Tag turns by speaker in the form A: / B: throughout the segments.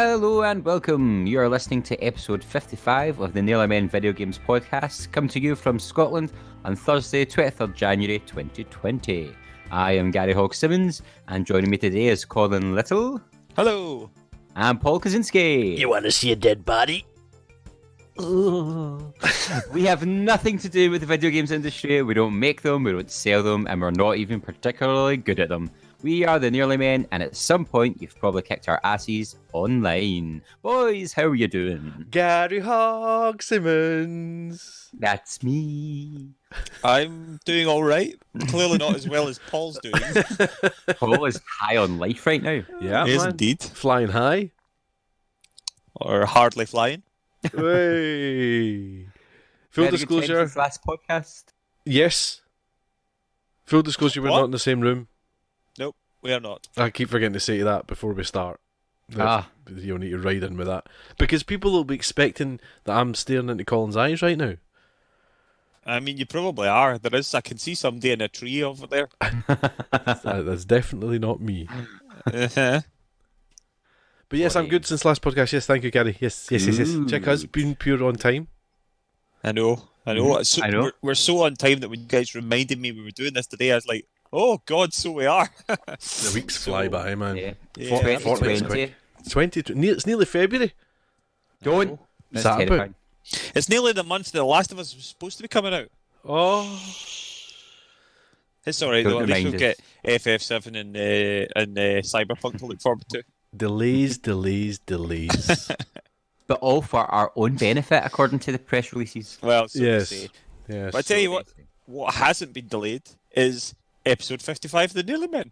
A: Hello and welcome. You are listening to episode 55 of the Nearly Men Video Games Podcast, come to you from Scotland on Thursday, 23rd January 2020. I am Garry Hogg-Simmons, and joining me today is Colin Little.
B: Hello.
A: And Paul Kaczynski.
C: You want to see a dead body?
A: We have nothing to do with the video games industry. We don't make them, we don't sell them, and we're not even particularly good at them. We are the Nearly Men, and at some point you've probably kicked our asses online. Boys, how are you doing?
C: Garry Hogg-Simmons.
A: That's me.
B: I'm doing all right. Clearly not as well as Paul's doing.
A: Paul is high on life right now.
C: Yeah,
B: He is
C: man.
B: indeed.
C: Flying high.
B: Or hardly flying.
C: Hey. Full
A: Very good time
C: disclosure.
A: since last podcast.
C: Yes. Full disclosure, we're
B: What?
C: not in the same room.
B: Nope, we are not.
C: I keep forgetting to say that before we start. You'll need to ride in with that. Because people will be expecting that I'm staring into Colin's eyes right now.
B: I mean, you probably are. I can see somebody in a tree over there.
C: That's definitely not me.
B: Uh-huh.
C: But yes, I'm good since last podcast. Yes, thank you, Garry. Yes. Check us, being pure on time.
B: I know.
A: I know.
B: We're so on time that when you guys reminded me we were doing this today, I was like, oh, God, so we are.
C: The weeks fly by, man.
A: Yeah.
C: 40 minutes
A: 2020.
C: quick. It's nearly February.
A: Don't. That's
C: What's that about?
A: terrifying.
B: It's nearly the month that The Last of Us was supposed to be coming out.
C: Oh.
B: It's alright,
A: Don't
B: though. At least
A: remind
B: we'll
A: us.
B: get FF7 and Cyberpunk to look forward to.
C: Delays.
A: But all for our own benefit, according to the press releases.
B: Well, so
C: Yes.
B: to say.
C: Yes.
B: But I tell you what hasn't been delayed is episode 55 of The Nearly Men.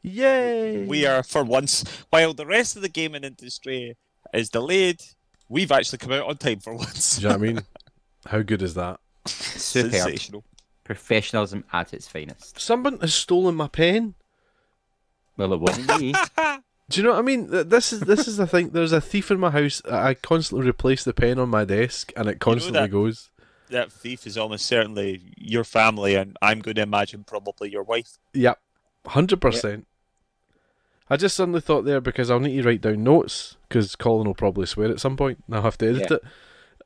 C: Yay!
B: We are, for once, while the rest of the gaming industry is delayed, we've actually come out on time for once.
C: Do you know what I mean? How good is that?
A: Superb.
B: Sensational.
A: Professionalism at its finest.
C: Someone has stolen my pen.
A: Well, it wasn't me.
C: Do you know what I mean? This is the thing. There's a thief in my house. I constantly replace the pen on my desk, and it constantly
B: that-
C: goes.
B: That thief is almost certainly your family, and I'm going to imagine probably your wife.
C: Yep, 100%. I just suddenly thought there because I'll need to write down notes because Colin will probably swear at some point, and I'll have to edit it.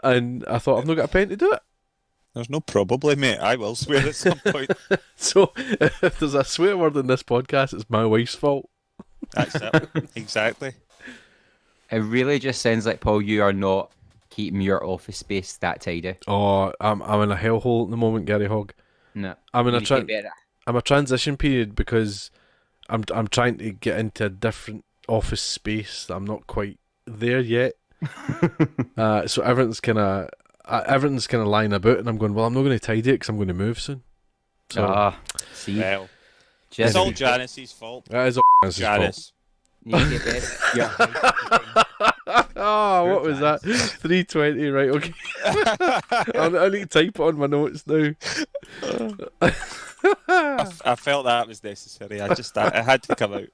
C: And I thought I've not got a pen to do it.
B: There's no probably, mate. I will swear at some point.
C: So if there's a swear word in this podcast, it's my wife's fault.
B: That's it. Exactly.
A: It really just sounds like, Paul, you are not keeping your office space that tidy.
C: Oh, I'm in a hellhole at the moment, Garry Hogg.
A: No.
C: I'm in
A: You
C: a
A: need to get better.
C: I'm a transition period because I'm trying to get into a different office space. I'm not quite there yet. So everything's kind of lying about, and I'm going. Well, I'm not going to tidy it because I'm going to move soon. So
A: See?
B: Well,
A: Just
B: it's all Janice's fault.
C: that is all Janice's fault.
B: Janice.
A: you need to get better.
C: Oh, what was that? 3:20. Right. Okay. I need to type it on my notes now.
B: I felt that was necessary. It had to come out.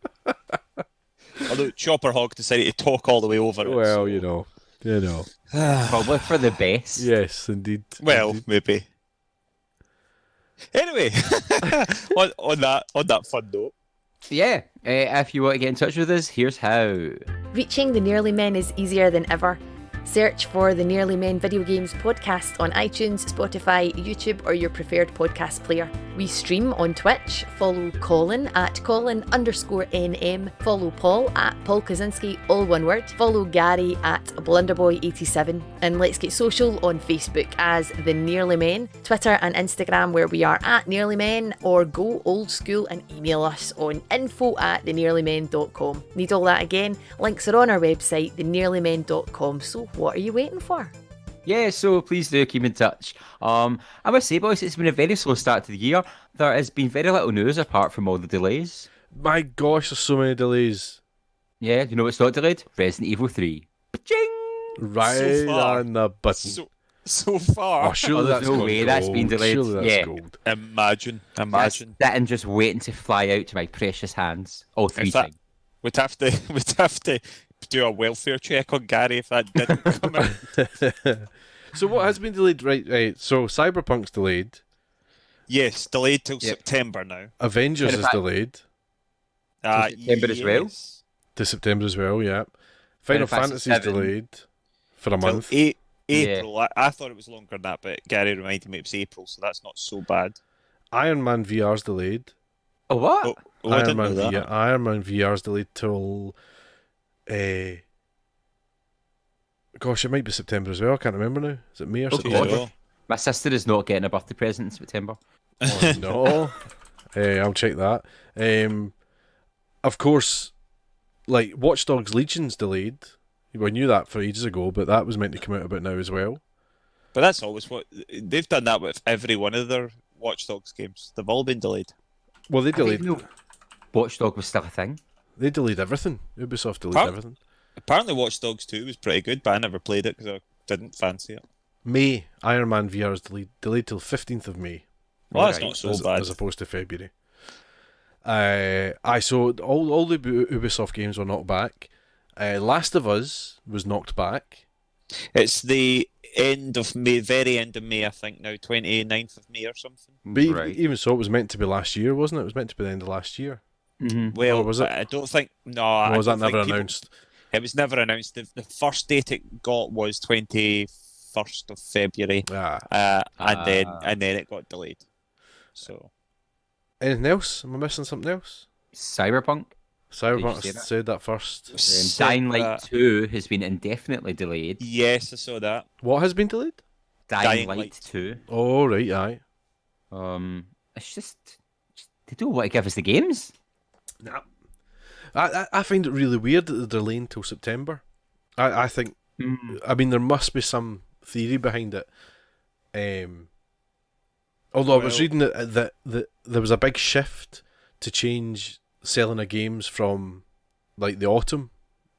B: Although Chopper Hogg decided to talk all the way over it.
C: Well,
B: so-
C: you know.
A: Probably for the best.
C: Yes, indeed.
B: Well,
C: Indeed.
B: maybe. Anyway, on that fun note.
A: Yeah. If you want to get in touch with us, here's how.
D: Reaching the Nearly Men is easier than ever. Search for the Nearly Men Video Games Podcast on iTunes, Spotify, YouTube, or your preferred podcast player. We stream on Twitch. Follow Colin at Colin_NM. Follow Paul at Paul Kaczynski, all one word. Follow Garry at Blunderboy87. And let's get social on Facebook as The Nearly Men, Twitter and Instagram where we are at Nearly Men, or go old school and email us on info@thenearlymen.com. Need all that again? Links are on our website, thenearlymen.com. So what are you waiting for?
A: Yeah, so please do keep in touch. I must say, boys, it's been a very slow start to the year. There has been very little news apart from all the delays.
C: My gosh, there's so many delays.
A: Yeah, you know what's not delayed? Resident Evil 3. Ba-ching!
C: Right
B: So far.
C: on the button.
B: So far.
C: Oh, surely
A: there's
C: that's
A: no
C: got
A: way that's been
C: gold.
A: delayed.
C: Surely that's
A: Yeah.
C: gold.
B: Imagine.
A: That's sitting just waiting to fly out to my precious hands. All three
B: If that-
A: times.
B: We'd have to do a welfare check on Garry if that didn't come out.
C: So what has been delayed? Right. So Cyberpunk's delayed.
B: Yes, delayed till
A: Yep.
B: September now.
C: Avengers
A: In
C: is
A: fact-
C: delayed
A: September as well?
B: yes.
C: to September as well. Yeah. Final
A: Fantasy
C: Fantasy's
A: 7.
C: delayed for a
B: Till
C: month.
B: April. I thought it was longer than that, but Gary reminded me it was April, so that's not so bad.
C: Iron Man VR's delayed.
A: Oh, what?
B: I
C: Iron
B: didn't know
C: Man
B: that.
C: Iron Man VR's delayed till gosh, it might be September as well. I can't remember now. Is it May or
A: Oh,
C: September?
A: God. My sister is not getting a birthday present in September.
C: Oh, no. I'll check that. Of course, like Watch Dogs Legion's delayed. We knew that for ages ago, but that was meant to come out about now as well.
B: But that's always what they've done that with every one of their Watch Dogs games. They've all been delayed.
C: Well, they
A: I didn't
C: delayed.
A: know Watchdog was still a thing.
C: They delayed everything. Ubisoft delayed
B: Apart-
C: everything.
B: Apparently, Watch Dogs 2 was pretty good, but I never played it because I didn't fancy it.
C: May Iron Man VR is delayed till 15th of May.
B: Well, that's
A: Right.
B: not so
C: as,
B: bad.
C: as opposed to February. So all the Ubisoft games were knocked back. Last of Us was knocked back.
B: It's the end of May, very end of May, I think now, 29th of May or something.
C: But
A: Right.
C: even so, it was meant to be last year, wasn't it? It was meant to be the end of last year.
A: Mm-hmm.
B: Well,
C: Or was it?
B: I don't think. No,
C: Or
B: I
C: was that
B: don't think
C: never
B: people-
C: announced?
B: It was never announced. The first date it got was 21st of February, and then it got delayed. So
C: Anything else? Am I missing something else?
A: Cyberpunk.
C: Cyberpunk
A: say that?
C: said that first.
B: said
A: Dying Light
B: that-
A: 2 has been indefinitely delayed.
B: Yes, I saw that.
C: What has been delayed?
A: Dying
B: Dying
A: Light
B: Light.
A: 2.
C: Oh, right, aye.
A: It's just they don't want to give us the games.
C: No. I find it really weird that they're delaying till September. I think, I mean, there must be some theory behind it. Although I was
B: Well-
C: reading that there was a big shift to change selling of games from like the autumn,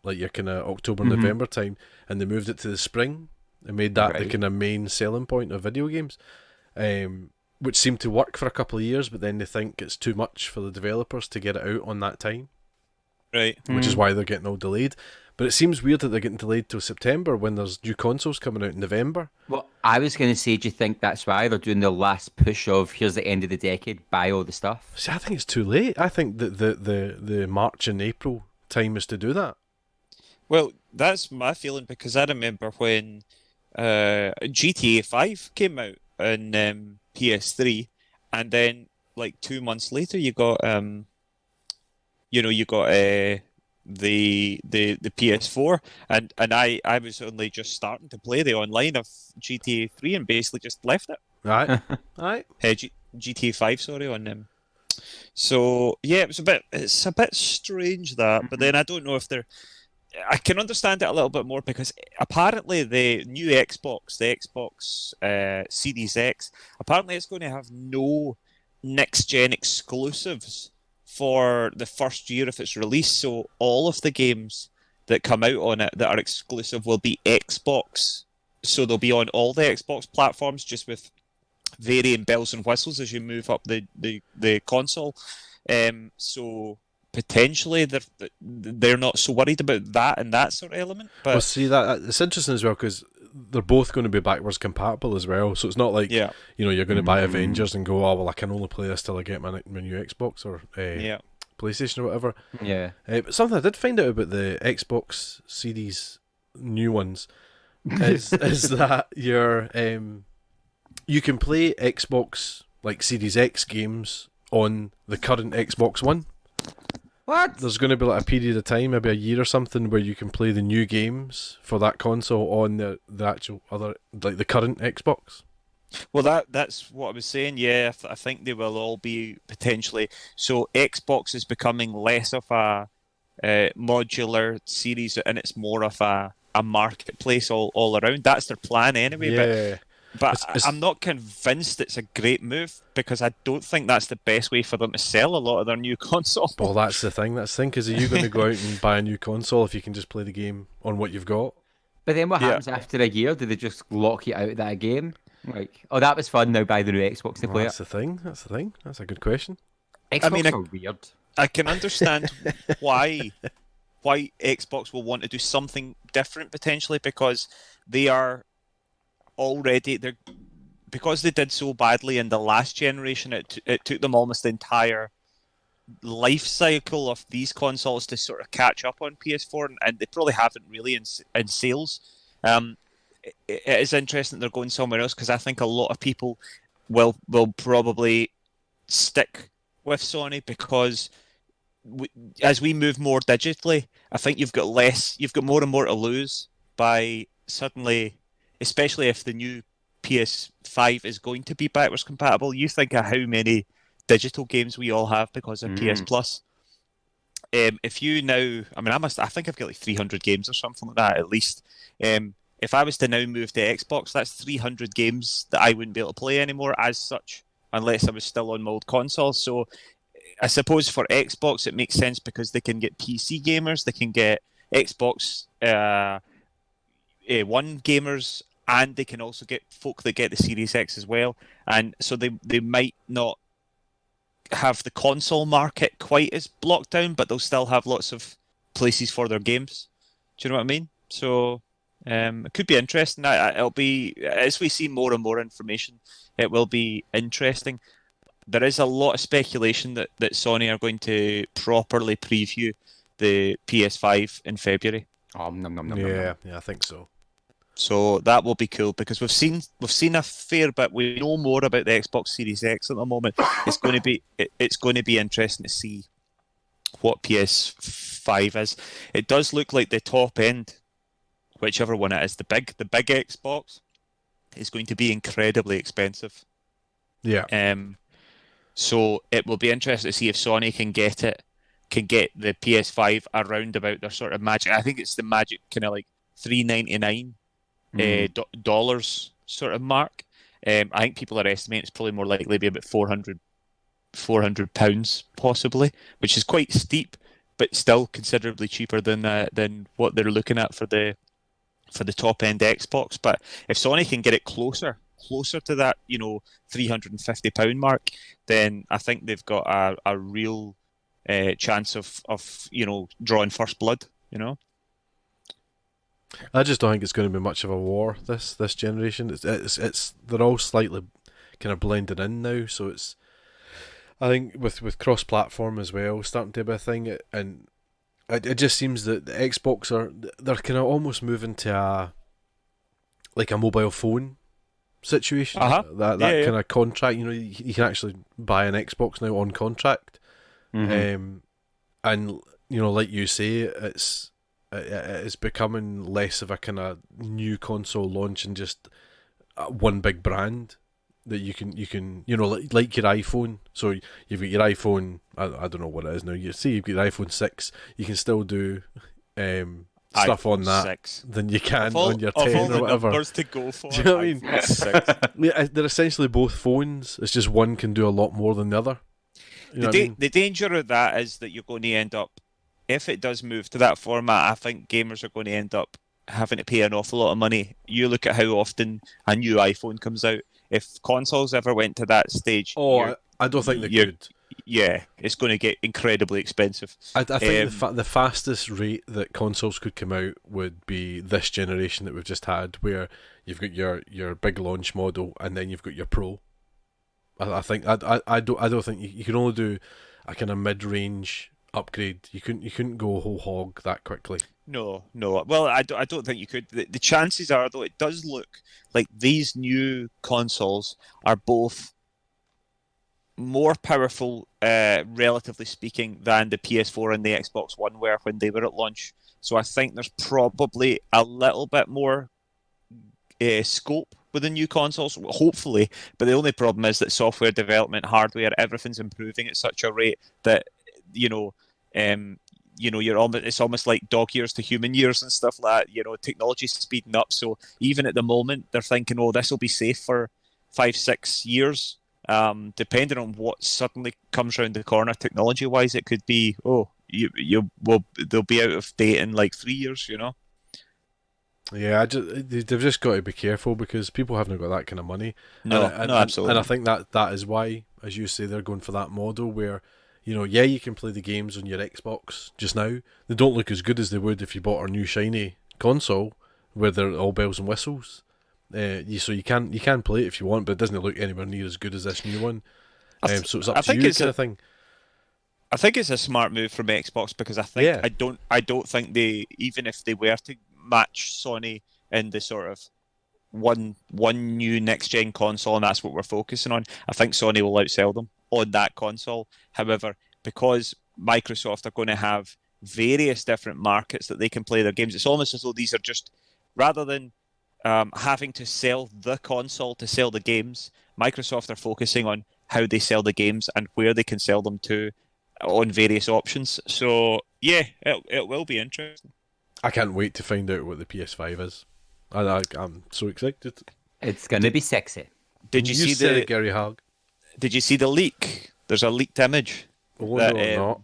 C: like your kind of October,
A: Mhm.
C: November time, and they moved it to the spring and made that the
A: Right.
C: kind of main selling point of video games, which seemed to work for a couple of years, but then they think it's too much for the developers to get it out on that time,
B: Right.
C: which is why they're getting all delayed. But it seems weird that they're getting delayed till September when there's new consoles coming out in November.
A: Well, I was going to say, do you think that's why they're doing the last push of here's the end of the decade, buy all the stuff?
C: See, I think it's too late. I think that the March and April time is to do that.
B: Well, that's my feeling because I remember when GTA 5 came out on PS3, and then like 2 months later you got the PS4, and I was only just starting to play the online of GTA 3 and basically just left it.
C: Right? Right?
B: GTA 5, sorry, on them. So yeah, it's a bit strange that, but then I don't know if they're. I can understand it a little bit more because apparently the new Xbox, the Xbox Series X, apparently it's going to have no next gen exclusives for the first year of its release. So all of the games that come out on it that are exclusive will be Xbox. So they'll be on all the Xbox platforms, just with varying bells and whistles as you move up the console. So potentially they're not so worried about that and that sort of element. But
C: Well, see, that it's interesting as well because they're both going to be backwards compatible as well. So it's not like
B: yeah,
C: you're going to buy Avengers and go, oh well, I can only play this till I get my new Xbox or
B: yeah.
C: PlayStation or whatever.
A: Yeah.
C: But something I did find out about the Xbox Series new ones is that you can play Xbox like Series X games on the current Xbox One.
A: What?
C: There's going to be like a period of time, maybe a year or something, where you can play the new games for that console on the actual other, like the current Xbox.
B: Well, that's what I was saying. Yeah, I think they will all be potentially. So Xbox is becoming less of a modular series, and it's more of a marketplace all around. That's their plan anyway.
C: Yeah.
B: But
C: It's-
B: I'm not convinced it's a great move because I don't think that's the best way for them to sell a lot of their new console.
C: Well, that's the thing. That's the thing, because are you going to go out and buy a new console if you can just play the game on what you've got?
A: But then what
B: Yeah.
A: happens after a year? Do they just lock you out of that game? Like, oh, that was fun, now buy the new Xbox to
C: Well,
A: play
C: that's the thing. That's a good question.
A: it. Xbox
B: mean,
A: are weird.
B: I can understand why Xbox will want to do something different potentially because they are already because they did so badly in the last generation. It took them almost the entire life cycle of these consoles to sort of catch up on PS4, and they probably haven't really in sales. It is interesting that they're going somewhere else, because I think a lot of people will probably stick with Sony, because as we move more digitally, I think you've got more and more to lose by suddenly, especially if the new PS5 is going to be backwards compatible. You think of how many digital games we all have because of PS Plus. If you now, I think I've got like 300 games or something like that at least. If I was to now move to Xbox, that's 300 games that I wouldn't be able to play anymore as such, unless I was still on my old console. So I suppose for Xbox it makes sense, because they can get PC gamers, they can get Xbox One gamers, and they can also get folk that get the Series X as well. And so they might not have the console market quite as blocked down, but they'll still have lots of places for their games. Do you know what I mean? So it could be interesting. It'll be, as we see more and more information, it will be interesting. There is a lot of speculation that Sony are going to properly preview the PS5 in February.
C: Yeah, I think so.
B: So that will be cool, because we've seen a fair bit. We know more about the Xbox Series X at the moment. It's going to be interesting to see what PS5 is. It does look like the top end, whichever one it is, the big Xbox, is going to be incredibly expensive.
C: Yeah.
B: So it will be interesting to see if Sony can get the PS5 around about their sort of magic. I think it's the magic kind of like $399 dollars sort of mark. I think people are estimating it's probably more likely to be about 400 £400 possibly, which is quite steep, but still considerably cheaper than what they're looking at for the top end Xbox. But if Sony can get it closer to that, £350 mark, then I think they've got a real chance of drawing first blood.
C: I just don't think it's going to be much of a war this generation. It's they're all slightly kind of blended in now, so it's, I think with cross-platform as well starting to be a thing, and it just seems that the Xbox they're kind of almost moving to a mobile phone situation. That kind of contract, you can actually buy an Xbox now on contract, and like you say, it's becoming less of a kind of new console launch and just one big brand that you can like your iPhone. So you've got your iPhone, I don't know what it is now. You see you've got your iPhone 6, you can still do stuff on that
B: 6.
C: than you can on your 10
B: of all
C: or whatever.
B: Numbers to go for.
C: Do you know what I mean?
B: 6.
C: Yeah, they're essentially both phones. It's just one can do a lot more than the other.
B: The danger of that is that you're going to end up, if it does move to that format, I think gamers are going to end up having to pay an awful lot of money. You look at how often a new iPhone comes out. If consoles ever went to that stage,
C: I don't think they could.
B: Yeah, it's going to get incredibly expensive.
C: I think the fastest rate that consoles could come out would be this generation that we've just had, where you've got your big launch model and then you've got your Pro. I don't think you can only do a kind of mid-range upgrade. You couldn't go whole hog that quickly.
B: No. Well, I don't think you could. The chances are, though, it does look like these new consoles are both more powerful, relatively speaking, than the PS4 and the Xbox One were when they were at launch. So I think there's probably a little bit more scope with the new consoles, hopefully. But the only problem is that software development, hardware, everything's improving at such a rate that it's almost like dog years to human years and stuff like that. Technology's speeding up. So even at the moment, they're thinking, this will be safe for 5-6 years. Depending on what suddenly comes around the corner technology-wise, it could be, they'll be out of date in like 3 years.
C: Yeah, they've just got to be careful because people haven't got that kind of money.
B: No, absolutely.
C: And I think that is why, as you say, they're going for that model where, you can play the games on your Xbox just now. They don't look as good as they would if you bought our new shiny console, where they're all bells and whistles. So you can play it if you want, but it doesn't look anywhere near as good as this new one. So it's up to you kind of thing.
B: I think it's a smart move from Xbox because I think
C: Yeah.
B: I don't think they, even if they were to match Sony in the sort of one new next gen console, and that's what we're focusing on, I think Sony will outsell them on that console. However, because Microsoft are going to have various different markets that they can play their games, it's almost as though these are just, rather than having to sell the console to sell the games, Microsoft are focusing on how they sell the games and where they can sell them to on various options. So yeah, it will be interesting.
C: I can't wait to find out what the PS5 is. I'm so excited.
A: It's going to be sexy.
B: Did you see
C: said
B: the
C: it, Garry Hogg?
B: Did you see the leak? There's a leaked image
C: Oh,
B: that,
C: no, not.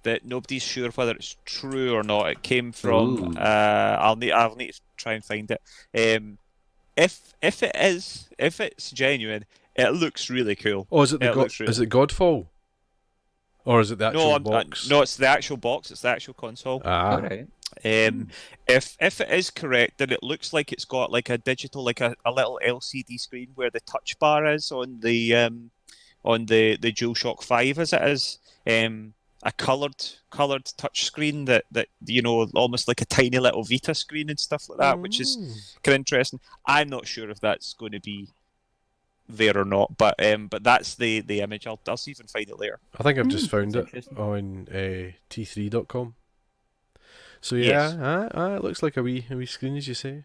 B: that nobody's sure whether it's true or not. It came from
A: Ooh.
B: I'll need to try and find it. If it's genuine, it looks really cool.
C: Oh, is it
B: looks really-
C: is it Godfall? Or is it the actual box?
B: No, it's the actual box. It's the actual console.
A: All right.
B: If it is correct, then it looks like it's got like a digital, like a little LCD screen where the touch bar is on the DualShock 5 as it is. A coloured touch screen that almost like a tiny little Vita screen and stuff like that, which is kind of interesting. I'm not sure if that's going to be there or not, but that's the image. I'll see if I can find it later.
C: I think I've just found
A: that's
C: it
A: interesting.
C: on t3.com. So
B: Yes.
C: yeah, it looks like a wee screen, as you say.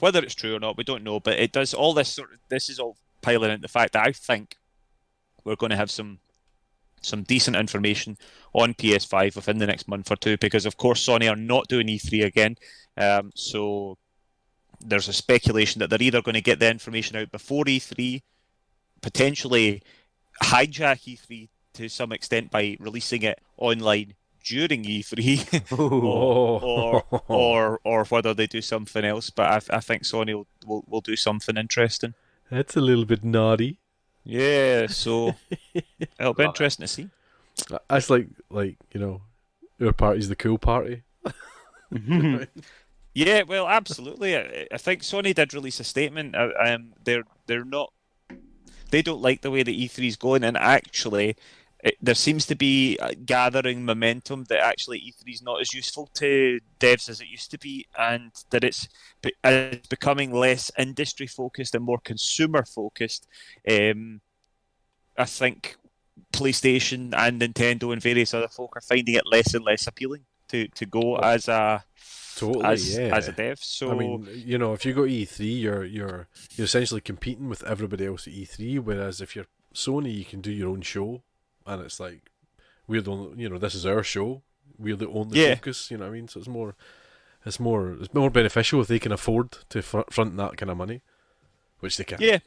B: Whether it's true or not, we don't know, but it does all this this is all piling into the fact that I think we're going to have some decent information on PS5 within the next month or two, because of course Sony are not doing E3 again, so there's a speculation that they're either going to get the information out before E3, potentially hijack E3 to some extent by releasing it online during E3, or whether they do something else. But I think Sony will do something interesting.
C: That's a little bit naughty.
B: Yeah, so it'll be interesting to see.
C: That's like our party's the cool party.
B: Yeah, well, absolutely. I think Sony did release a statement. They're not. They don't like the way the E3 is going, and actually, there seems to be gathering momentum that actually E3 is not as useful to devs as it used to be, and that it's becoming less industry focused and more consumer focused. I think PlayStation and Nintendo and various other folk are finding it less and less appealing to go as a dev. So
C: I mean, if you go E3, you're essentially competing with everybody else at E3. Whereas if you're Sony, you can do your own show, and it's like we're the only, this is our show. We're the only focus. You know what I mean? So it's more beneficial if they can afford to front that kind of money, which they can.
B: Yeah,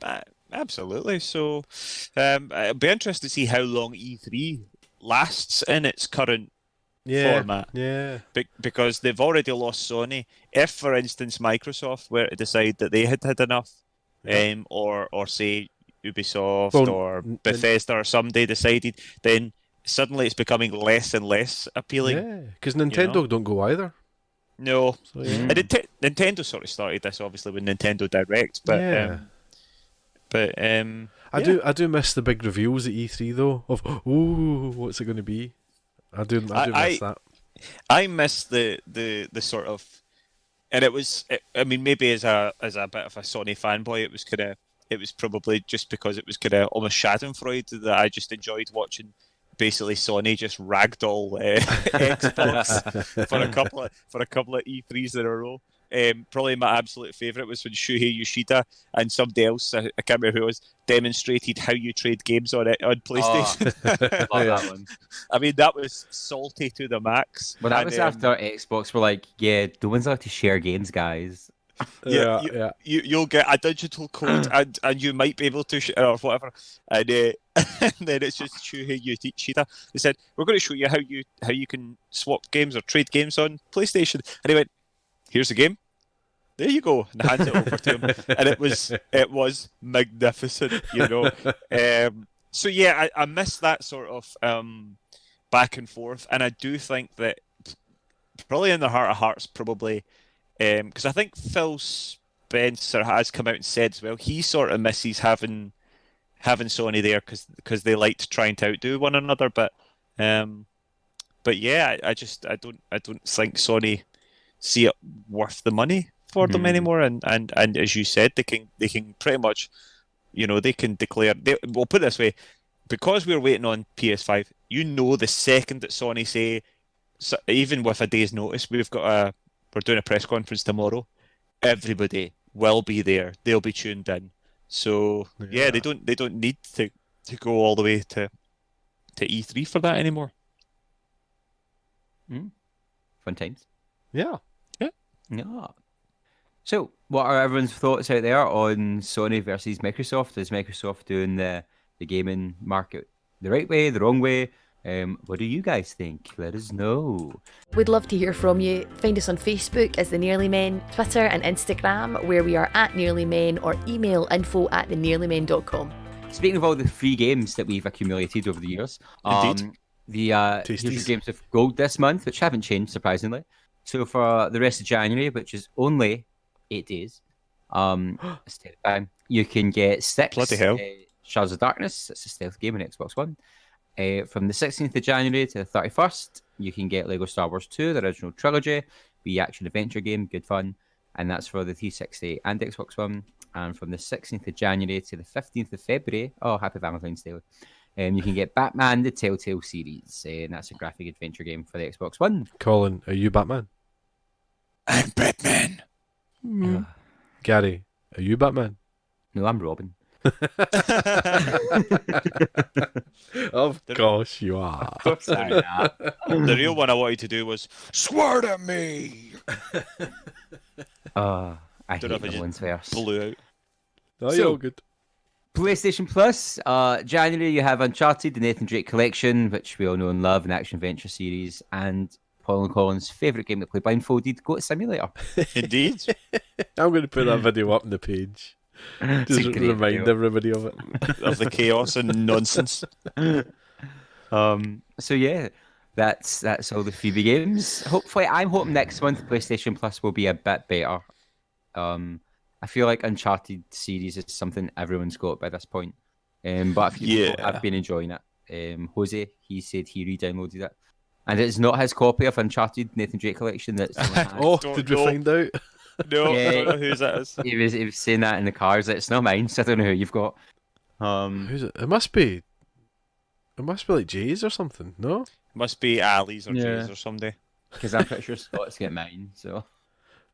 B: absolutely. So it'll be interesting to see how long E3 lasts in its current format.
C: Yeah.
B: Because they've already lost Sony. If, for instance, Microsoft were to decide that they had enough, or say Ubisoft or Bethesda or somebody decided, then suddenly it's becoming less and less appealing.
C: Yeah, because Nintendo don't go either.
B: No.
C: So, yeah.
B: And Nintendo sort of started this, obviously, with Nintendo Direct, but
C: I do miss the big reveals at E3 though. Of what's it going to be? I do miss that.
B: I miss the sort of, and it was. I mean, maybe as a bit of a Sony fanboy, it was probably just because it was kind of almost Schadenfreude that I just enjoyed watching. Basically, Sony just ragdoll Xbox for a couple of E3s in a row. Probably my absolute favourite was when Shuhei Yoshida and somebody else, I can't remember who it was, demonstrated how you trade games on PlayStation.
A: Love that one.
B: I mean, that was salty to the max.
A: But that was after Xbox were like, yeah, no one's allowed to share games, guys.
B: You'll get a digital code and you might be able to or whatever, and then it's just Shuhei Yoshida. They said, we're going to show you how you can swap games or trade games on PlayStation, and he went, here's the game, there you go, and hands it over to him, and it was magnificent, so yeah, I miss that sort of back and forth, and I do think that probably in the heart of hearts, probably because I think Phil Spencer has come out and said as well, he sort of misses having having Sony there because they like to try to outdo one another. But yeah, I don't think Sony see it worth the money for them anymore. And as you said, they can pretty much, they can declare. We'll put it this way, because we're waiting on PS5. The second that Sony say, so even with a day's notice, we're doing a press conference tomorrow. Everybody will be there. They'll be tuned in. So yeah, they don't need to go all the way to E3 for that anymore.
A: Fun times.
C: Yeah.
A: Yeah. So, what are everyone's thoughts out there on Sony versus Microsoft? Is Microsoft doing the gaming market the right way, the wrong way? What do you guys think? Let us know.
D: We'd love to hear from you. Find us on Facebook as The Nearly Men, Twitter and Instagram, where we are at Nearly Men, or email info@thenearlymen.com.
A: Speaking of all the free games that we've accumulated over the years,
B: Indeed.
A: Here's your games of gold this month, which haven't changed surprisingly. So for the rest of January, which is only 8 days, it's terrifying. You can get 6
B: Bloody hell.
A: Shards of Darkness. It's a stealth game on Xbox One. From the 16th of January to the 31st, you can get Lego Star Wars 2, the original trilogy, the action-adventure game, good fun, and that's for the 360 and Xbox One. And from the 16th of January to the 15th of February, happy Valentine's Day, you can get Batman, the Telltale series, and that's a graphic adventure game for the Xbox One.
C: Colin, are you Batman?
B: I'm Batman.
C: Gary, are you Batman?
A: No, I'm Robin.
C: Of course you are.
B: The real one I wanted to do was swear to me.
A: I
B: Don't know
A: hate
B: if I
A: the ones
B: just
A: verse.
B: blew out.
C: No,
A: So-
C: you're all good.
A: PlayStation Plus, January you have Uncharted, the Nathan Drake collection, which we all know and love, an action-adventure series, and Paul and Colin's favourite game to play blindfolded, Goat Simulator.
B: Indeed.
C: I'm going to put that video up on the page.
A: It's
C: Just
A: a great
C: remind
A: video.
C: everybody of it.
B: Of the chaos and nonsense.
A: So yeah, that's all the freebie games. Hopefully, I'm hoping next month PlayStation Plus will be a bit better. I feel like Uncharted series is something everyone's got by this point. But a few people have been enjoying it. Jose, he said he re-downloaded it. And it's not his copy of Uncharted Nathan Drake collection that's
C: Oh,
B: Don't
C: did we
B: know.
C: find out?
B: No,
A: Yeah.
B: I don't know whose that is.
A: he was saying that in the cars. It's not mine, so I don't know who you've got.
C: Who's it? It must be like Jay's or something, no?
B: Must be Ali's or
A: Yeah.
B: Jay's or somebody.
A: Because I'm pretty sure Scott's get mine, so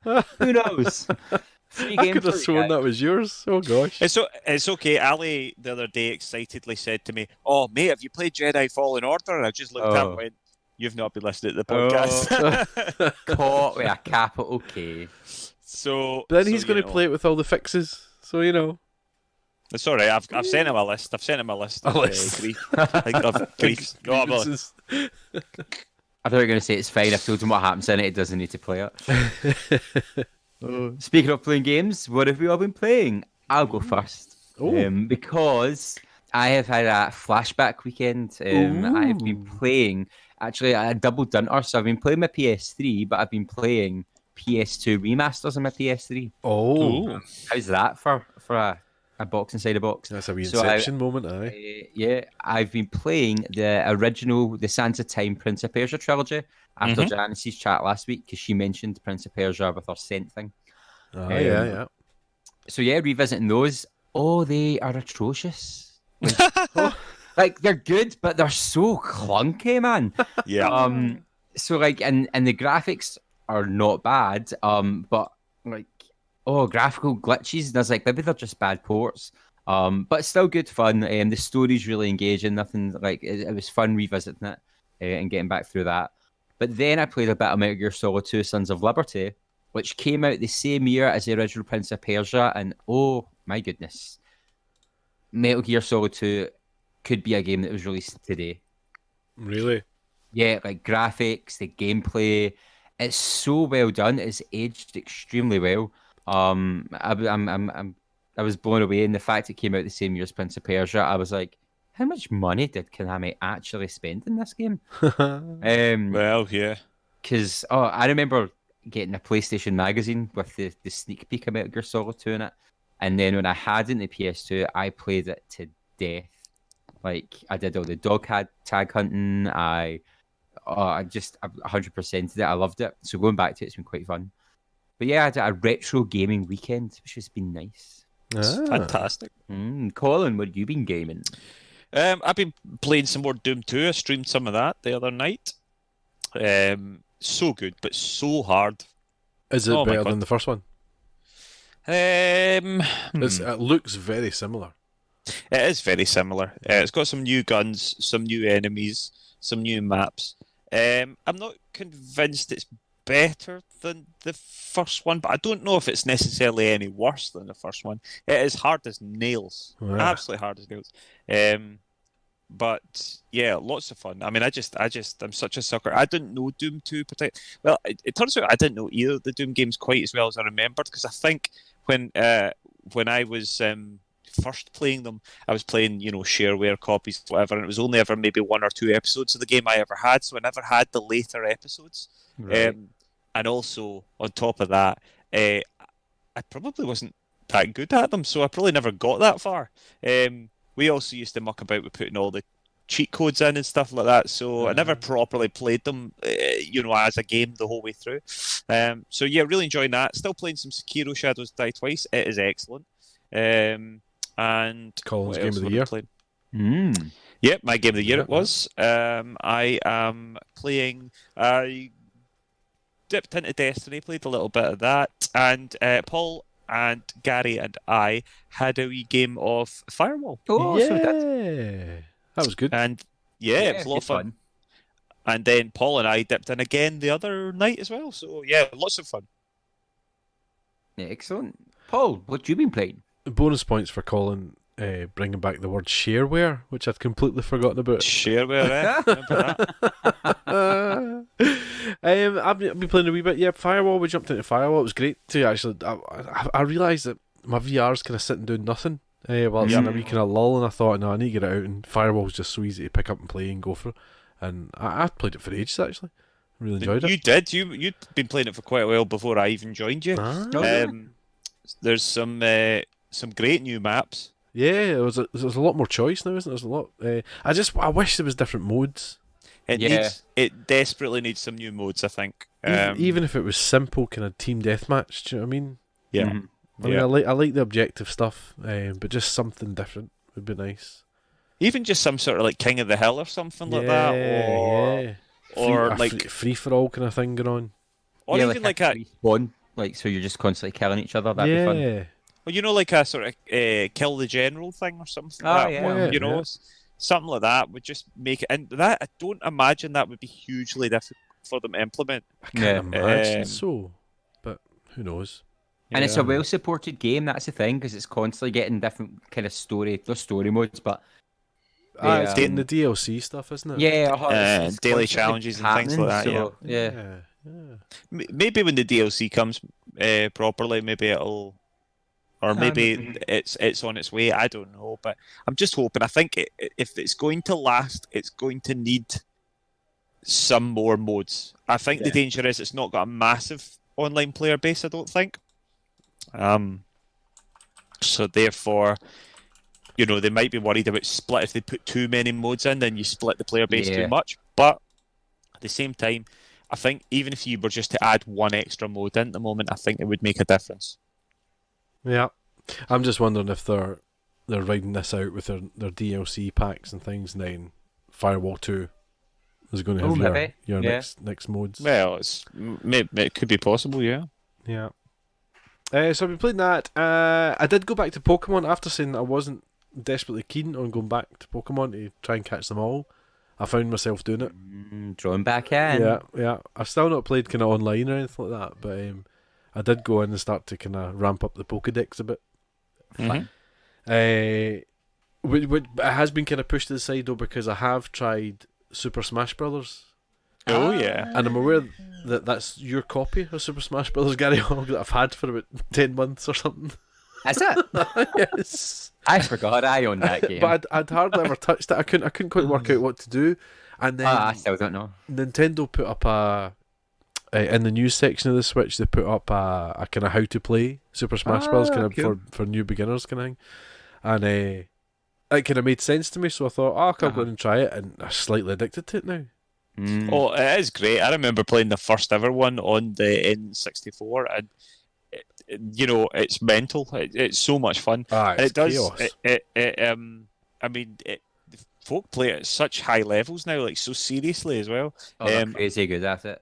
A: who knows? Free
C: I
A: game
C: could have
A: for you
C: sworn
A: guys.
C: that was yours. Oh gosh.
B: It's okay. Ali the other day excitedly said to me, "Oh mate, have you played Jedi Fallen Order?" And I just looked at him and went, "You've not been listening to the podcast."
A: Caught with a capital K.
B: So
C: But then he's
B: so,
C: going to play it with all the fixes, so you know.
B: It's all right. I've sent him a list. I've sent him a list.
C: A
B: Of,
C: list.
B: grief. Of griefs. No, I'm like,
C: Grievances.
A: I thought you were going to say it's fine. I've told him what happens in it. He doesn't need to play it. Speaking of playing games, what have we all been playing? I'll go first.
C: Oh.
A: Because I have had a flashback weekend. I have been playing, actually, a double dunter. So I've been playing my PS3, but I've been playing PS2 remasters on my PS3.
C: Oh,
A: How's that for a box inside a box?
C: that's a wee
A: So
C: Inception moment, aye.
A: Yeah, I've been playing the original The Sands of Time Prince of Persia trilogy after Janice's chat last week because she mentioned Prince of Persia with her scent thing.
C: Yeah.
A: So yeah, revisiting those. Oh, they are atrocious. Like they're good, but they're so clunky, man.
B: yeah.
A: So like, and the graphics are not bad. But like, graphical glitches. And I was like, maybe they're just bad ports. But it's still good fun. The story's really engaging. Nothing like it was fun revisiting it and getting back through that. But then I played a bit of Metal Gear Solid 2: Sons of Liberty, which came out the same year as the original Prince of Persia, and oh my goodness, Metal Gear Solid 2 could be a game that was released today.
C: Really?
A: Yeah, like graphics, the gameplay, it's so well done. It's aged extremely well. I was blown away, and the fact it came out the same year as Prince of Persia, I was like, how much money did Konami actually spend in this game?
B: Well, yeah.
A: Because I remember getting a PlayStation magazine with the sneak peek of Metal Gear Solid 2 in it, and then when I had it in the PS2, I played it to death. Like, I did all the dog tag hunting. I just 100%ed it. I loved it. So going back to it's been quite fun. But yeah, I did a retro gaming weekend, which has been nice.
B: Fantastic.
A: Colin, what have you been gaming?
B: I've been playing some more Doom 2. I streamed some of that the other night. So good, but so hard.
C: Is it better than the first one? It looks very similar.
B: It is very similar. It's got some new guns, some new enemies, some new maps. I'm not convinced it's better than the first one, but I don't know if it's necessarily any worse than the first one. It is hard as nails.
C: Yeah.
B: Absolutely hard as nails. But yeah, lots of fun. I mean, I'm such a sucker. I didn't know Doom 2 particularly. Well, it turns out I didn't know either of the Doom games quite as well as I remembered, because I think when I was first playing them, I was playing, shareware copies, whatever, and it was only ever maybe 1 or 2 episodes of the game I ever had, so I never had the later episodes.
A: Right.
B: And also, on top of that, I probably wasn't that good at them, so I probably never got that far. We also used to muck about with putting all the cheat codes in and stuff like that, so I never properly played them, as a game the whole way through. So yeah, really enjoying that. Still playing some Sekiro Shadows Die Twice. It is excellent. And
C: Colin's game of the year.
B: Yep, my game of the year it was. I am playing. I dipped into Destiny, played a little bit of that, and Paul and Garry and I had a wee game of Firewall.
A: Oh,
C: yeah,
A: so that
C: was good.
B: And it was a lot of fun. And then Paul and I dipped in again the other night as well. So yeah, lots of fun.
A: Excellent. Paul, what you been playing?
C: Bonus points for Colin bringing back the word shareware, which I'd completely forgotten about.
B: Shareware,
C: Remember that? I've been playing a wee bit. Yeah, Firewall. We jumped into Firewall. It was great to actually. I realised that my VR's kind of sitting doing nothing while it's in a wee kind of lull, and I thought, no, I need to get it out. And Firewall's just so easy to pick up and play and go for. And I played it for ages actually. Really enjoyed it.
B: You did. You'd been playing it for quite a while before I even joined you. There's some great new maps.
C: Yeah, there's a lot more choice now, isn't there? There's a lot. I wish there was different modes.
B: It desperately needs some new modes, I think.
C: Even if it was simple, kind of team deathmatch. Do you know what I mean?
B: Yeah.
C: I mean, I like the objective stuff, but just something different would be nice.
B: Even just some sort of like King of the Hill or something like that, or
C: free for all kind of thing going on.
B: Or even like a
A: one, like so you're just constantly killing each other. That'd be fun.
B: Well, like a sort of kill the general thing or something like that. Something like that would just make it. And that I don't imagine that would be hugely difficult for them to implement.
C: I can't imagine so, but who knows?
A: And it's a well-supported game. That's the thing, because it's constantly getting different kind of story modes, but
C: it's getting the DLC stuff, isn't it?
B: Yeah, it's daily challenges and things like that.
A: So,
C: yeah.
B: Maybe when the DLC comes properly, maybe it'll. Or maybe it's on its way. I don't know, but I'm just hoping. I think if it's going to last, it's going to need some more modes. I think the danger is it's not got a massive online player base. I don't think. So therefore, they might be worried about split. If they put too many modes in, then you split the player base too much. But at the same time, I think even if you were just to add one extra mode in at the moment, I think it would make a difference.
C: Yeah, I'm just wondering if they're riding this out with their DLC packs and things, and then Firewall 2 is going to have your next modes.
B: Well, it could be possible, yeah.
C: Yeah. So I've been playing that. I did go back to Pokemon after saying that I wasn't desperately keen on going back to Pokemon to try and catch them all. I found myself doing it.
A: Drawing back in.
C: Yeah. I've still not played kind of online or anything like that, but I did go in and start to kind of ramp up the Pokedex a bit.
A: Fun.
C: It has been kind of pushed to the side though, because I have tried Super Smash Brothers.
B: Oh yeah.
C: And I'm aware that that's your copy of Super Smash Brothers, Garry Hogg, that I've had for about 10 months or something.
A: Is it?
C: Yes.
A: I forgot I owned that game.
C: But I'd hardly ever touched it. I couldn't quite work out what to do. And then
A: I still don't know.
C: Nintendo put up in the news section of the Switch, they put up a kind of how to play Super Smash Bros. Kind of
A: cool.
C: for new beginners kind of thing, and it kind of made sense to me, so I thought, I'll go in and try it, and I'm slightly addicted to it now.
B: Oh, it is great. I remember playing the first ever one on the N64, and it's mental. It's so much fun.
C: It's
B: it does.
C: chaos.
B: I mean, folk play it at such high levels now, like so seriously as well.
A: They're crazy good at it.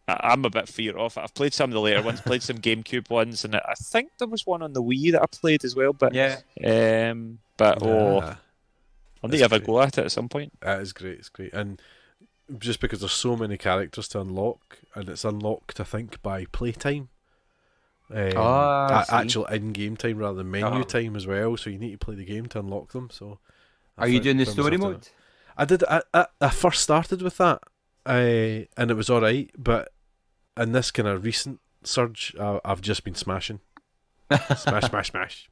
B: I'm a bit fear off it. I've played some of the later ones, played some GameCube ones, and I think there was one on the Wii that I played as well. But
A: yeah,
B: I'll need to have a go at it at some point.
C: That is great. It's great, and just because there's so many characters to unlock, and it's unlocked, I think, by playtime. Actual in-game time rather than menu time as well. So you need to play the game to unlock them. So,
A: are you doing the story mode?
C: I did. I first started with that, and it was all right. But in this kind of recent surge, I've just been smashing, smash.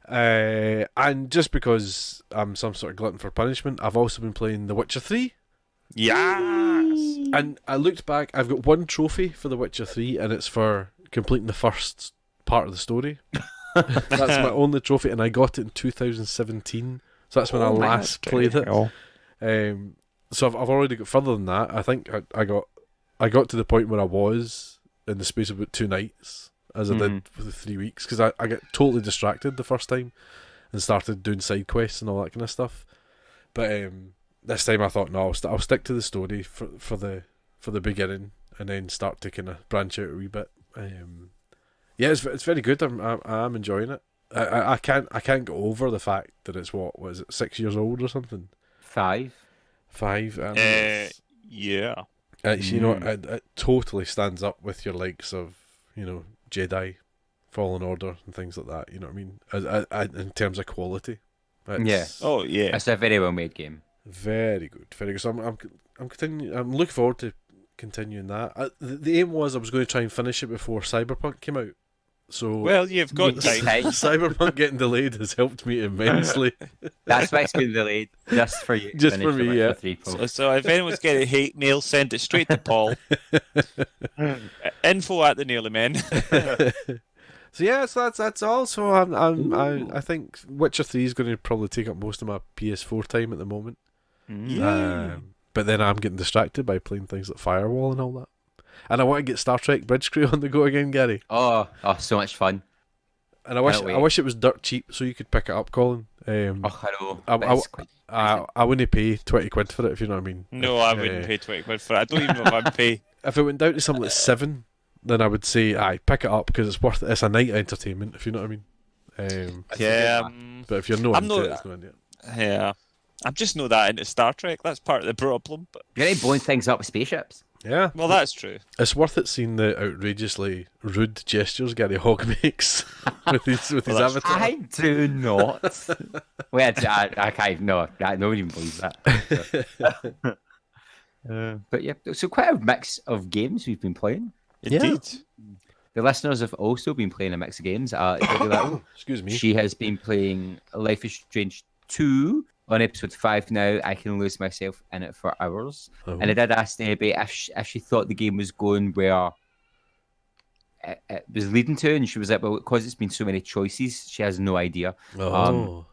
C: And just because I'm some sort of glutton for punishment, I've also been playing The Witcher 3.
B: Yes.
C: And I looked back. I've got one trophy for The Witcher 3, and it's for completing the first part of the story. That's my only trophy, and I got it in 2017. So that's when I last played it. So I've already got further than that. I think I got to the point where I was in the space of about 2 nights, as I did for the 3 weeks, because I got totally distracted the first time and started doing side quests and all that kind of stuff. But this time I thought, no, I'll stick to the story for the beginning, and then start to kind of branch out a wee bit. Yeah, it's very good. I'm enjoying it. I can't get over the fact that it's what was it 6 years old or something.
A: 5.
B: Yeah.
C: It's, it totally stands up with your likes of Jedi, Fallen Order, and things like that. You know what I mean? In terms of quality.
B: Oh yeah.
A: It's a very well made game.
C: Very good. Very good. So I'm looking forward to continuing that. The aim was I was going to try and finish it before Cyberpunk came out. So
B: well, you've got time.
C: Cyberpunk getting delayed has helped me immensely.
A: That's why it's been delayed, just for you.
C: Just for me, yeah.
B: So if anyone's getting hate mail, send it straight to Paul. Info at the Nearly Men.
C: So yeah, so that's all. So I think Witcher 3 is going to probably take up most of my PS4 time at the moment. But then I'm getting distracted by playing things like Firewall and all that. And I want to get Star Trek Bridge Crew on the go again, Gary.
A: Oh, so much fun.
C: And I wish it was dirt cheap so you could pick it up, Colin.
A: I know.
C: I wouldn't pay 20 quid for it, if you know what I mean.
B: No, I wouldn't pay 20 quid for it. I don't even know if I'd pay.
C: If it went down to something like 7, then I would say, pick it up because it's worth it. It's a night entertainment, if you know what I mean. But if you're not into it, it's not into it.
B: Yeah. I'm just not that into Star Trek. That's part of the problem. But
A: you're really blowing things up with spaceships.
C: Yeah.
B: Well, that's true.
C: It's worth it seeing the outrageously rude gestures Garry Hogg makes with his avatar.
A: I do not. Wait, I can't. No, nobody even believes that. But yeah, so quite a mix of games we've been playing.
B: Indeed.
A: Yeah. The listeners have also been playing a mix of games.
C: Excuse me.
A: She has been playing Life is Strange 2. On episode 5 now, I can lose myself in it for hours. And I did ask Debbie if she thought the game was going where it was leading to, and she was like, well, because it's been so many choices, she has no idea. So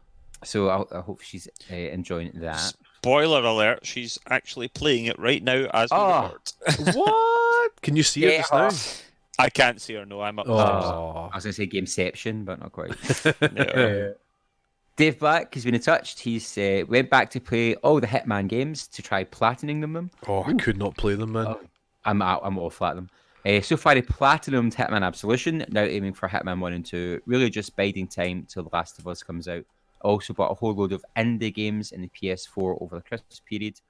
A: I hope she's enjoying that.
B: Spoiler alert, she's actually playing it right now as we record.
C: What? Can you see her just now?
B: I can't see her, no, I'm upstairs.
A: I was going to say Gameception, but not quite.
B: No.
A: Dave Black has been in touch. He's went back to play all the Hitman games to try platining them.
C: I could not play them, man.
A: I'm awful at them. So far, he platinumed Hitman Absolution, now aiming for Hitman 1 and 2. Really just biding time till The Last of Us comes out. Also bought a whole load of indie games in the PS4 over the Christmas period.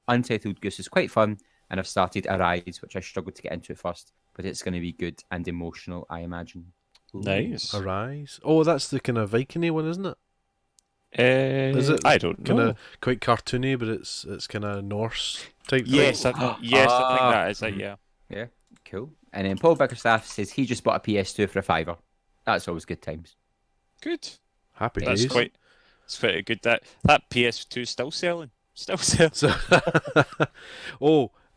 A: Untitled Goose is quite fun, and I've started Arise, which I struggled to get into at first, but it's going to be good and emotional, I imagine.
B: Nice.
C: Arise. Oh, that's the kind of Viking-y one, isn't it?
B: Is it? I don't know.
C: Kind of quite cartoony, but it's kind of Norse type.
B: Yes, I think that is it. Yeah.
A: Yeah, cool. And then Paul Bickerstaff says he just bought a PS2 for $5. That's always good times.
B: Good.
C: Happy
B: days. It's quite a good. That PS2 still selling. Still selling.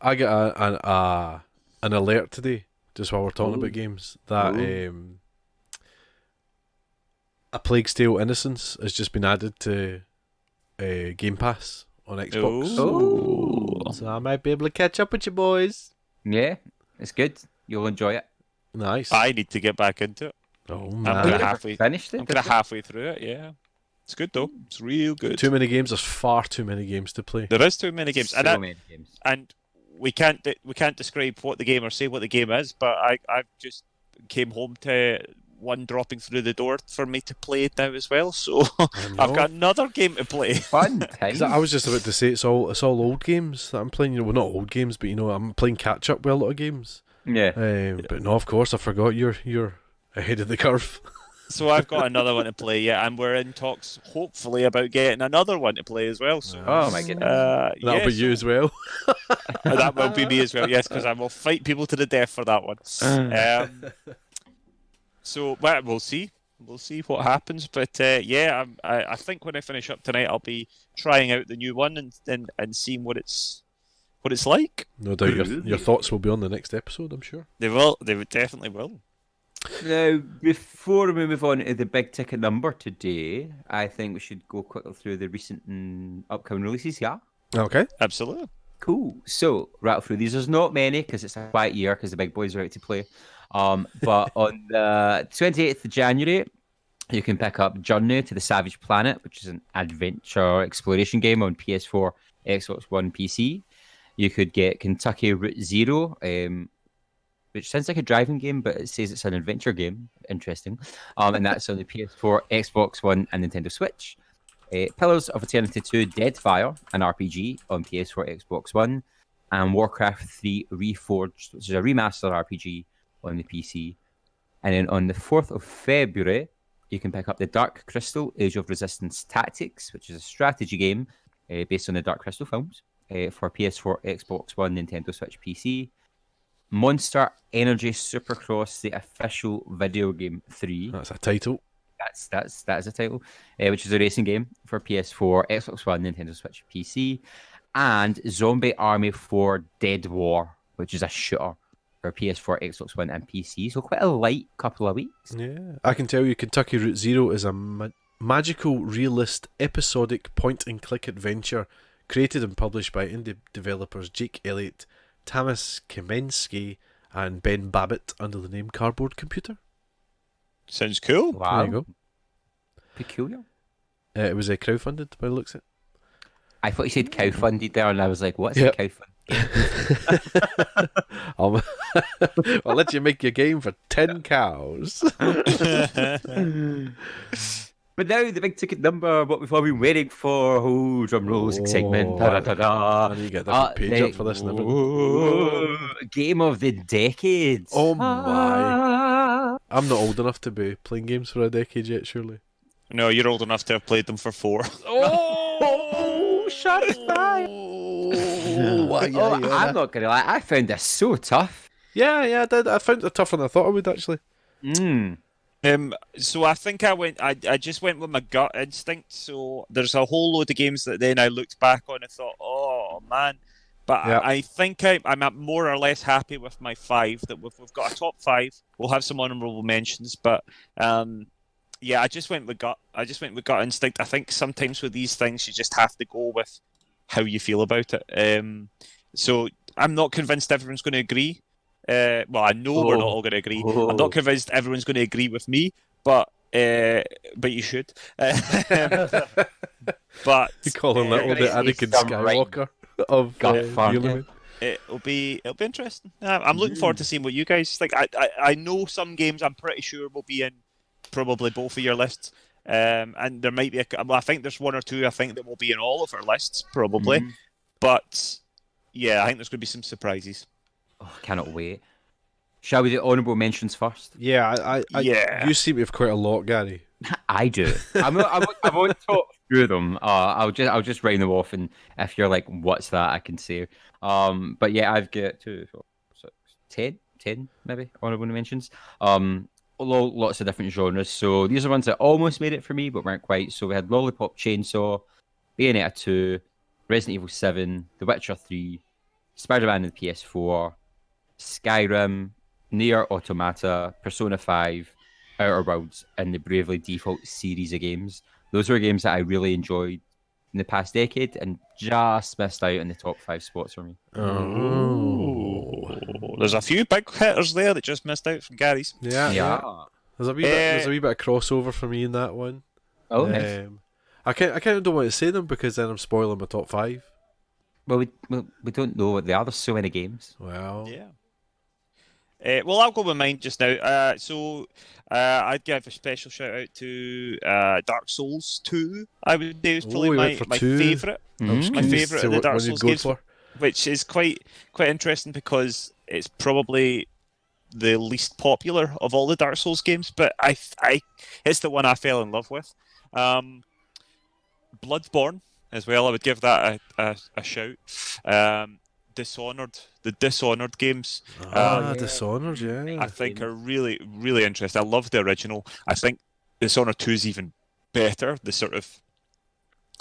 C: I got an alert today just while we're talking about games that A Plague's Tale: Innocence has just been added to Game Pass on Xbox.
A: Oh.
C: So I might be able to catch up with you boys.
A: Yeah, it's good. You'll enjoy it.
C: Nice.
B: I need to get back into it.
C: Oh
B: I'm
C: man.
B: kinda
A: never
B: halfway.
A: finished it.
B: I'm kind of halfway through it. Yeah, it's good though. It's real good.
C: Too many games. There's far too many games to play.
B: There is too many games,
A: So many games.
B: and we can't describe what the game or say what the game is. But I've just came home to one dropping through the door for me to play it now as well. So I've got another game to play.
A: Fun
C: 'Cause
A: times.
C: I was just about to say it's all old games that I'm playing. You know, well, not old games, but you know, I'm playing catch up with a lot of games.
A: Yeah.
C: But no, of course, I forgot you're ahead of the curve.
B: So I've got another one to play, yeah, and we're in talks, hopefully, about getting another one to play as well. So,
A: Oh my goodness.
C: That'll be you as well.
B: That will be me as well, yes, because I will fight people to the death for that one. So, well, we'll see. We'll see what happens. But yeah, I think when I finish up tonight, I'll be trying out the new one and seeing what it's like.
C: No doubt your thoughts will be on the next episode, I'm sure.
B: They will. They definitely will.
A: Now, before we move on to the big ticket number today, I think we should go quickly through the recent and upcoming releases, yeah?
C: Okay.
B: Absolutely.
A: Cool. So, rattle through these. There's not many because it's a quiet year because the big boys are out to play. But on the 28th of January, you can pick up Journey to the Savage Planet, which is an adventure exploration game on PS4, Xbox One, PC. You could get Kentucky Route Zero, which sounds like a driving game, but it says it's an adventure game. Interesting. And that's on the PS4, Xbox One, and Nintendo Switch. Pillars of Eternity 2 Deadfire, an RPG on PS4, Xbox One. And Warcraft 3 Reforged, which is a remastered RPG on the PC. And then on the 4th of February, you can pick up the Dark Crystal Age of Resistance Tactics, which is a strategy game based on the Dark Crystal films for PS4, Xbox One, Nintendo Switch, PC. Monster Energy Supercross, the official video game 3.
C: That's a title.
A: That is a title, which is a racing game for PS4, Xbox One, Nintendo Switch, PC. And Zombie Army 4 Dead War, which is a shooter for PS4, Xbox One, and PC. So quite a light couple of weeks.
C: Yeah. I can tell you Kentucky Route Zero is a magical, realist, episodic point-and-click adventure created and published by indie developers Jake Elliott, Tamas Kemensky, and Ben Babbitt under the name Cardboard Computer.
B: Sounds cool.
A: Wow.
C: There you go.
A: Peculiar.
C: It was crowdfunded by the looks of
A: I thought you said cow-funded there, and I was like, what's
C: Yep.
A: a cow-funded?
C: I'll let you make your game for 10 cows.
A: But now the big ticket number, what we've all been waiting for. Oh, drum rolls, excitement. Da, da, da, da.
C: I need to get a different page up for this and everything.
A: Game of the decade.
C: Oh my. I'm not old enough to be playing games for a decade yet, surely.
B: No, you're old enough to have played them for 4.
A: Oh, shots fired. I'm not going to lie, I found this so tough.
C: Yeah, I did. I found it tougher than I thought I would, actually.
B: So I think I just went with my gut instinct. So there's a whole load of games that then I looked back on and thought, oh man. But
C: Yeah.
B: I think I'm more or less happy with my 5. That we've got a top 5. We'll have some honourable mentions, but yeah, I just went with gut. I just went with gut instinct. I think sometimes with these things you just have to go with how you feel about it. So I'm not convinced everyone's going to agree. Well, I know we're not all going to agree. I'm not convinced everyone's going to agree with me, but you should. But
C: You call him little the Anakin Skywalker of Nearly.
B: It'll be interesting. I'm looking forward to seeing what you guys think. I know some games I'm pretty sure will be in probably both of your lists. And there might be I think there's 1 or 2 I think that will be in all of our lists probably. But yeah, I think there's going to be some surprises.
A: Oh, I cannot wait. Shall we do honourable mentions first?
C: Yeah,
B: Yeah.
C: You seem to have quite a lot, Gary.
A: I do. I won't talk through them. I'll just round them off, and if you're like, "What's that?" I can say. But yeah, I've got 2, 4, 6, 10 maybe honourable mentions. Lots of different genres. So these are ones that almost made it for me, but weren't quite. So we had Lollipop Chainsaw, Bayonetta 2, Resident Evil 7, The Witcher 3, Spider-Man on the PS4, Skyrim, Nier Automata, Persona 5, Outer Worlds and the Bravely Default series of games. Those were games that I really enjoyed in the past decade and just missed out in the top 5 spots for me.
C: Oh.
B: There's a few big hitters there that just missed out from Gary's.
C: Yeah. There's a wee bit of crossover for me in that one.
A: Oh, nice.
C: I kind of don't want to say them because then I'm spoiling my top 5.
A: Well, we don't know what they are. There's so many games.
C: Well,
B: Yeah. Well, I'll go with mine just now. I'd give a special shout out to Dark Souls 2. I would say was probably my favourite. My favourite of the Dark Souls games, which is quite interesting because it's probably the least popular of all the Dark Souls games, but it's the one I fell in love with. Bloodborne as well. I would give that a shout. Dishonored, the Dishonored games.
C: Dishonored, yeah.
B: I think are really, really interesting. I love the original. I think Dishonored 2 is even better. The sort of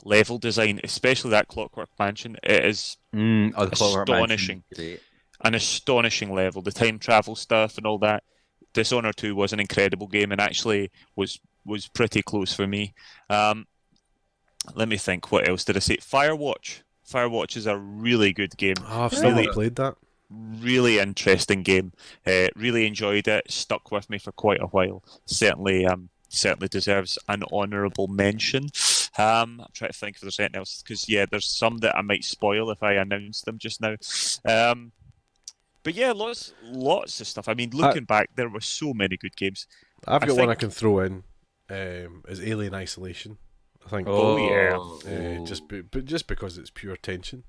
B: level design, especially that Clockwork Mansion, it is astonishing. An astonishing level. The time travel stuff and all that. Dishonored 2 was an incredible game and actually was pretty close for me. Let me think. What else did I say? Firewatch. Firewatch is a really good game.
C: I've still not played that.
B: Really interesting game. Really enjoyed it. Stuck with me for quite a while. Certainly deserves an honourable mention. I'm trying to think if there's anything else because there's some that I might spoil if I announce them just now. But yeah, lots of stuff. I mean, looking back, there were so many good games.
C: I've got one I can throw in. Is Alien Isolation. I think. Just because it's pure tension.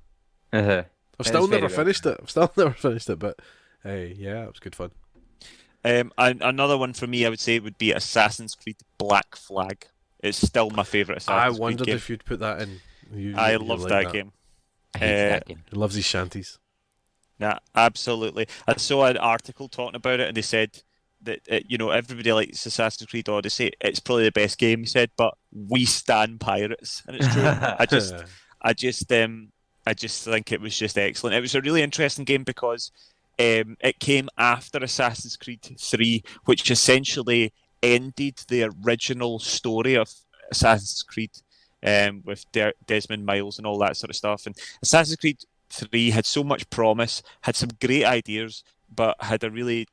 C: I've still never finished it. But it was good fun.
B: Another one for me, I would say, would be Assassin's Creed Black Flag. It's still my favourite Assassin's Creed game. I wondered
C: if you'd put that in.
B: I love that game.
A: I hate that game.
C: He loves his shanties.
B: Yeah, absolutely. I saw an article talking about it, and they said that everybody likes Assassin's Creed Odyssey. It's probably the best game, he said, but we stand pirates, and it's true. I just think it was just excellent. It was a really interesting game because it came after Assassin's Creed 3, which essentially ended the original story of Assassin's Creed with Desmond Miles and all that sort of stuff. And Assassin's Creed 3 had so much promise, had some great ideas, but had a really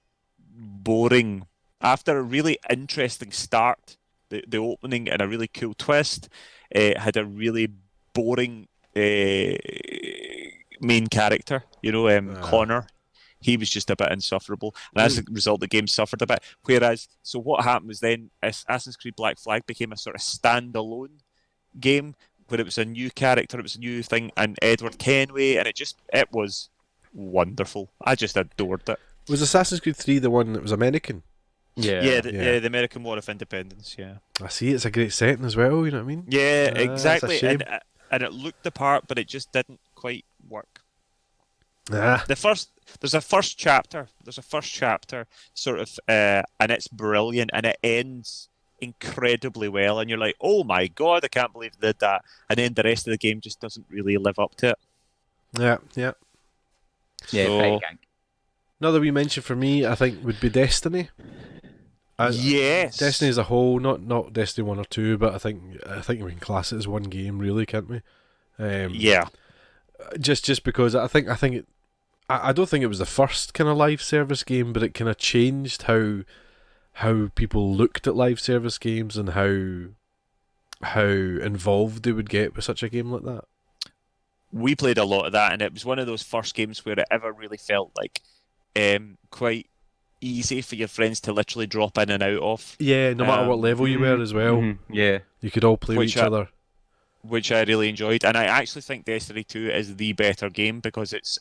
B: boring, after a really interesting start, the opening and a really cool twist, had a really boring main character, Connor. He was just a bit insufferable, and as a result the game suffered a bit. So what happened was then Assassin's Creed Black Flag became a sort of standalone game where it was a new character, it was a new thing, and Edward Kenway, and it was wonderful. I just adored it.
C: Was Assassin's Creed 3 the one that was American?
B: The American War of Independence, yeah.
C: I see, it's a great setting as well, you know what I mean?
B: Yeah, exactly. And it looked the part, but it just didn't quite work. There's a first chapter sort of, and it's brilliant, and it ends incredibly well, and you're like, oh my god, I can't believe they did that. And then the rest of the game just doesn't really live up to it.
C: Yeah.
B: So,
C: another wee mention for me, I think, would be Destiny.
B: Yes.
C: Destiny as a whole, not Destiny 1 or 2, but I think we can class it as one game, really, can't we? Just because I don't think it was the first kind of live service game, but it kind of changed how people looked at live service games and how involved they would get with such a game like that.
B: We played a lot of that, and it was one of those first games where it ever really felt like quite easy for your friends to literally drop in and out of.
C: Yeah, no matter what level you were as well.
A: Mm-hmm. Yeah.
C: You could all play with each other.
B: Which I really enjoyed, and I actually think Destiny 2 is the better game because it's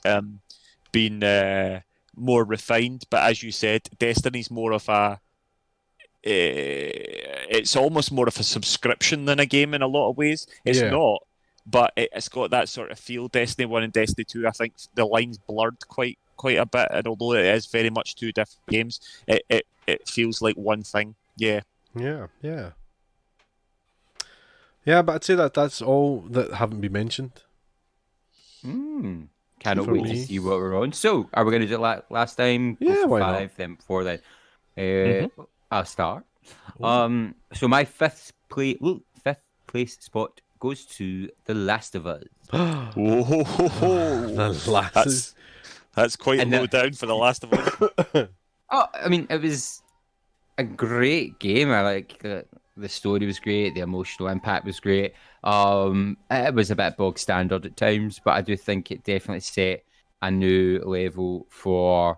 B: been more refined, but as you said, Destiny's more of it's almost more of a subscription than a game in a lot of ways. It's not, but it's got that sort of feel. Destiny 1 and Destiny 2, I think the lines blurred quite a bit, and although it is very much two different games, it feels like one thing. Yeah, but I'd say that's all that haven't been mentioned.
A: Cannot wait to see what we're on. So, are we going to do it last time?
C: Yeah, why not?
A: 5, then 4 then. I'll start. So my fifth place spot goes to The Last of Us.
C: The lasses.
B: That's quite
A: And
B: low down for The Last of Us.
A: Oh, I mean, it was a great game. I like the story was great. The emotional impact was great. It was a bit bog standard at times, but I do think it definitely set a new level for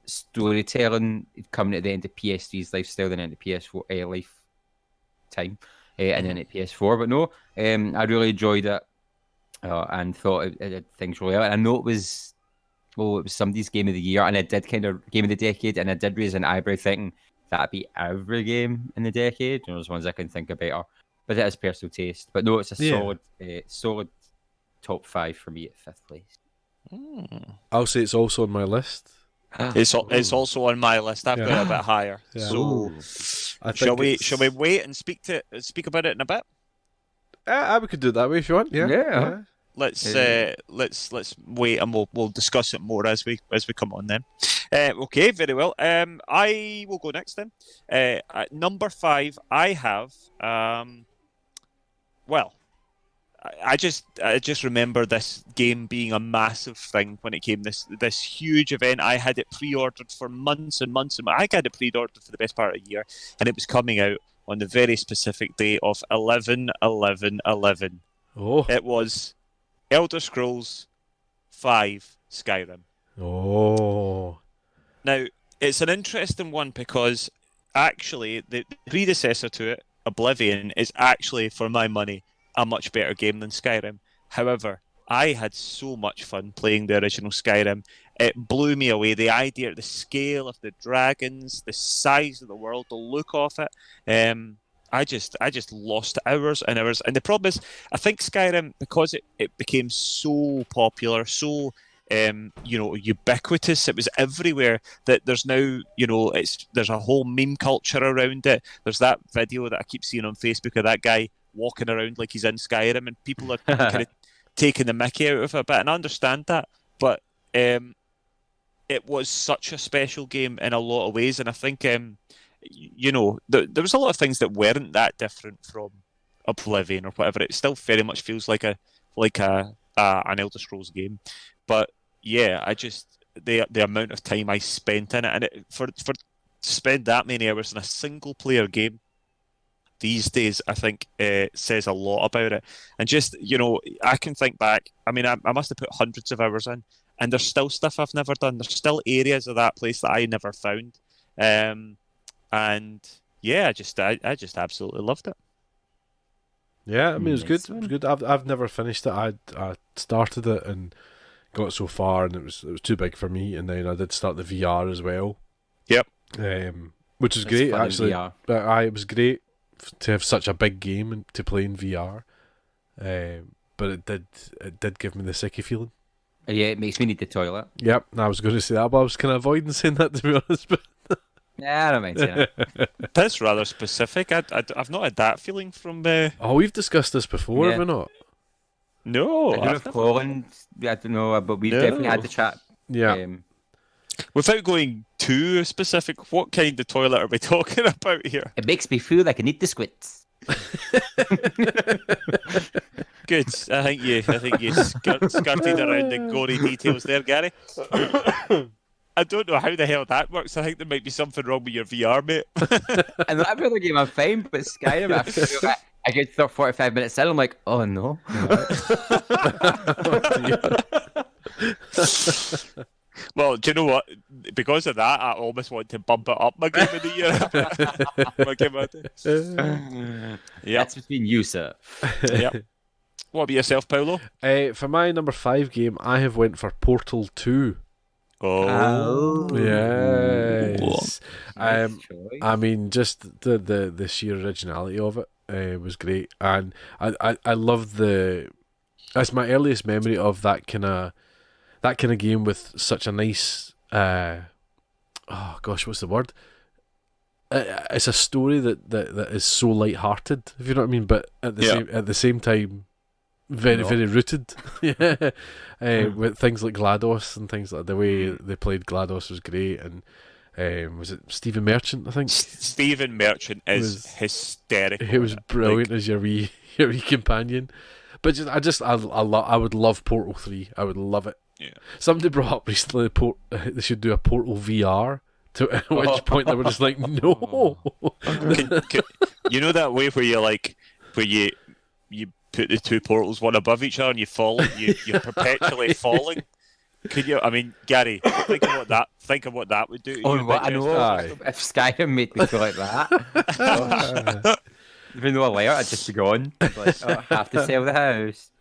A: storytelling coming at the end of PS3's lifestyle and into PS4 lifetime and then at PS4. But no, I really enjoyed it and thought it did things really well. And I know it was somebody's game of the year, and it did kind of game of the decade, and I did raise an eyebrow thinking that'd be every game in the decade. There's ones I can think of better, but it is personal taste. But no, it's a solid top 5 for me at 5th place.
C: I'll say it's also on my list.
B: It's also on my list. I've got it a bit higher.
C: Yeah.
B: So shall we wait and speak about it in a bit?
C: We could do it that way if you want. Yeah.
B: Let's wait and we'll discuss it more as we come on then. Okay, very well. I will go next then. At number 5, I have I just remember this game being a massive thing when it came. This huge event. I had it pre-ordered for months and months, and I had it pre-ordered for the best part of a year, and it was coming out on the very specific day of 11/11/11.
C: Oh,
B: it was Elder Scrolls 5 Skyrim.
C: Oh.
B: Now, it's an interesting one because actually the predecessor to it, Oblivion, is actually, for my money, a much better game than Skyrim. However, I had so much fun playing the original Skyrim. It blew me away. The idea, the scale of the dragons, the size of the world, the look of it. I just lost hours and hours. And the problem is, I think Skyrim, because it became so popular, so ubiquitous, it was everywhere, that there's now, there's a whole meme culture around it. There's that video that I keep seeing on Facebook of that guy walking around like he's in Skyrim, and people are kind of taking the mickey out of it a bit, and I understand that, but it was such a special game in a lot of ways, and I think there was a lot of things that weren't that different from Oblivion or whatever. It still very much feels like an Elder Scrolls game, but yeah, I just the amount of time I spent in it, and for to spend that many hours in a single player game these days, I think says a lot about it. And just, I can think back, I mean, I must have put hundreds of hours in, and there's still stuff I've never done. There's still areas of that place that I never found. And yeah, I just absolutely loved it.
C: Yeah, I mean, it was good. It was good. I've never finished it. I started it and got so far, and it was too big for me. And then I did start the VR as well.
B: Yep.
C: Which was great, actually. But it was great to have such a big game and to play in VR. But it did give me the sicky feeling.
A: Yeah, it makes me need the toilet.
C: Yep, I was going to say that, but I was kind of avoiding saying that, to be honest. But
A: yeah, I don't mind saying it.
B: That's rather specific. I've not had that feeling from...
C: Oh, we've discussed this before, have we not?
B: No.
A: I don't know if Colin, I don't know, but we've definitely had the chat.
C: Yeah.
B: Without going too specific, what kind of toilet are we talking about here?
A: It makes me feel like I need the squits.
B: Good. I think you skirted around the gory details there, Gary. I don't know how the hell that works. I think there might be something wrong with your VR, mate.
A: And that other game I'm fine, but Skyrim, after I get 45 minutes in, I'm like, oh no.
B: Well, do you know what? Because of that, I almost want to bump it up my game of the year. Yeah,
A: that's between you, sir.
B: Yeah. What about yourself, Paolo?
C: For my number 5 game, I have went for Portal 2.
B: Oh,
C: yes.
A: Nice choice.
C: I mean, just the sheer originality of it was great, and I love that's my earliest memory of that kind of game with such a nice what's the word? It's a story that is so light-hearted, if you know what I mean, but at the same time very rooted. Yeah. With things like GLaDOS and things like the way they played GLaDOS was great, and Was it Stephen Merchant? I think
B: Stephen Merchant is hysterical.
C: he was brilliant as your wee companion. But I would love Portal 3. I would love it.
B: Yeah.
C: Somebody brought up recently they should do a Portal VR. At which point they were just like, no.
B: You know that way where you put the two portals one above each other and you fall, you're perpetually falling. Could you? I mean, Gary, think of what that would do to you.
A: I know. If Skyrim made me feel like that, even though alert, I'd just be gone. Like, I have to sell the house.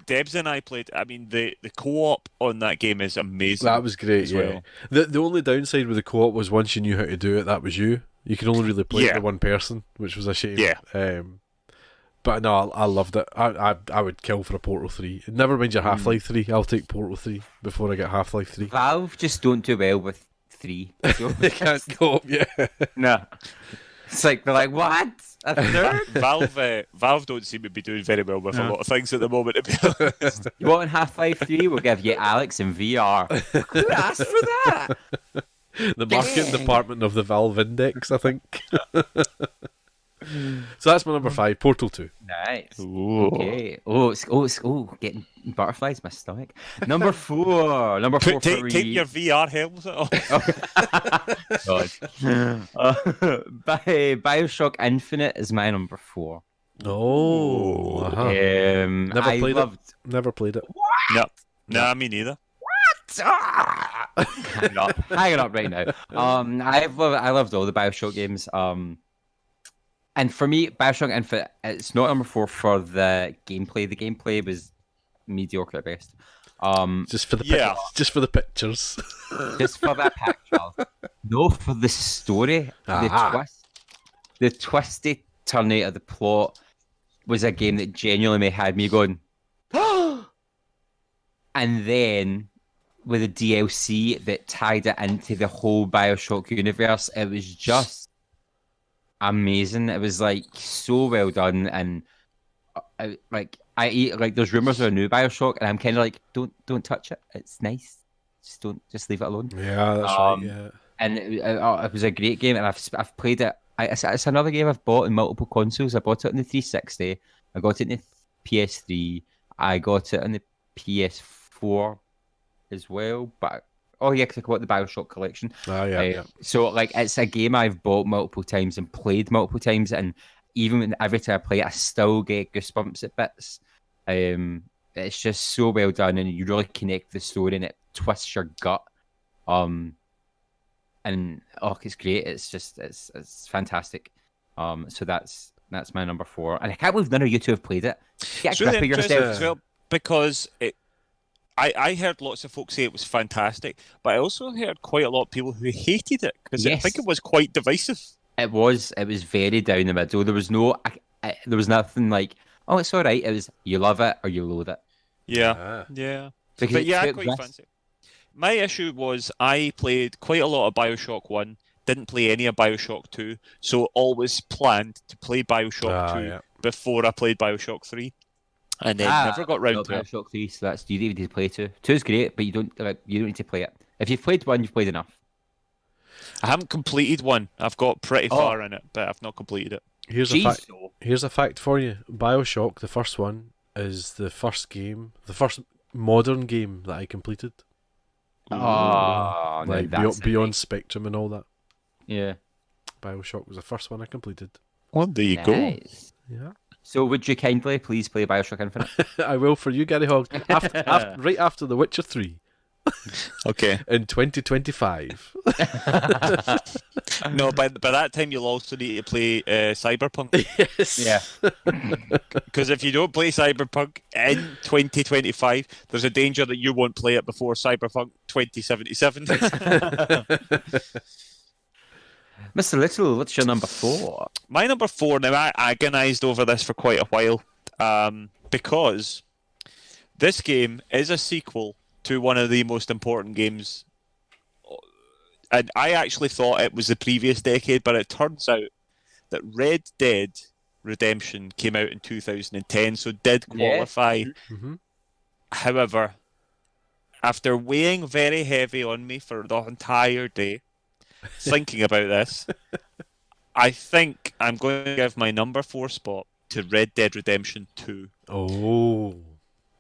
B: Debs and I played. I mean, the co-op on that game is amazing.
C: That was great.
B: as
C: Yeah.
B: well.
C: The only downside with the co-op was once you knew how to do it, that was you. You could only really play it with one person, which was a shame.
B: Yeah.
C: But no, I loved it. I would kill for a Portal 3. Never mind your Half-Life 3. I'll take Portal 3 before I get Half-Life 3.
A: Valve just don't do well with 3.
C: They can't go. Yeah.
A: No. It's like they're like, what? A third?
B: Valve don't seem to be doing very well with a lot of things at the moment. To be honest.
A: You want Half-Life 3? We'll give you Alex in VR. Who asked for that?
C: The marketing department of the Valve Index, I think. So that's my number 5, Portal 2.
A: Nice.
B: Ooh.
A: Okay. Getting butterflies in my stomach. Number 4.
B: Take your VR helmet off.
A: Bioshock Infinite is my number 4.
C: Oh. Uh-huh. Never played it.
B: No, me neither.
A: Hang it up right now. I loved all the Bioshock games. And for me, Bioshock Infinite, it's not number 4 for the gameplay. The gameplay was mediocre at best.
C: Just for the pictures.
A: Just for that picture. No, for the story. The twisted turning of the plot was a game that genuinely had me going, and then with the DLC that tied it into the whole Bioshock universe, it was just amazing. It was like so well done, and there's rumors of a new Bioshock, and I'm kind of like, don't touch it. It's nice. Just leave it alone.
C: Yeah, that's right. Yeah,
A: and it was a great game, and I've played it. It's another game I've bought in multiple consoles. I bought it on the 360. I got it in the PS3. I got it on the PS4 as well, but. Oh yeah, because I bought the Bioshock collection. So it's a game I've bought multiple times and played multiple times, and even every time I play it, I still get goosebumps at bits. It's just so well done, and you really connect the story, and it twists your gut. It's great. It's fantastic. So that's my number 4, and I can't believe none of you two have played it. Get a grip of yourself
B: as well, because I heard lots of folks say it was fantastic, but I also heard quite a lot of people who hated it because I think it was quite divisive.
A: It was very down the middle. There was nothing like, oh, it's all right. It was you love it or you loathe it.
B: Yeah. But I quite fancy it. My issue was I played quite a lot of Bioshock 1, didn't play any of Bioshock 2, so always planned to play Bioshock 2 before I played Bioshock 3. And then never got round to it.
A: Bioshock 3, so you don't need to play 2. 2 is great, but you don't need to play it. If you've played 1, you've played enough.
B: I haven't completed 1. I've got pretty far in it, but I've not completed it.
C: Here's a fact for you. Bioshock, the first one, is the first modern game that I completed.
A: Oh,
C: beyond Spectrum and all that.
A: Yeah.
C: Bioshock was the first one I completed.
B: Well, there you go.
C: Yeah.
A: So would you kindly please play Bioshock Infinite?
C: I will for you, Gary Hogg. Right after The Witcher 3.
B: Okay.
C: In 2025.
B: No, by that time you'll also need to play Cyberpunk.
C: Yes.
A: Yeah.
B: Because if you don't play Cyberpunk in 2025, there's a danger that you won't play it before Cyberpunk 2077.
A: Mr. Little, what's your number 4?
B: My number 4, now I agonised over this for quite a while, because this game is a sequel to one of the most important games. And I actually thought it was the previous decade, but it turns out that Red Dead Redemption came out in 2010, so did qualify.
C: Mm-hmm.
B: However, after weighing very heavy on me for the entire day, thinking about this, I think I'm going to give my number 4 spot to Red Dead Redemption 2.
C: Oh.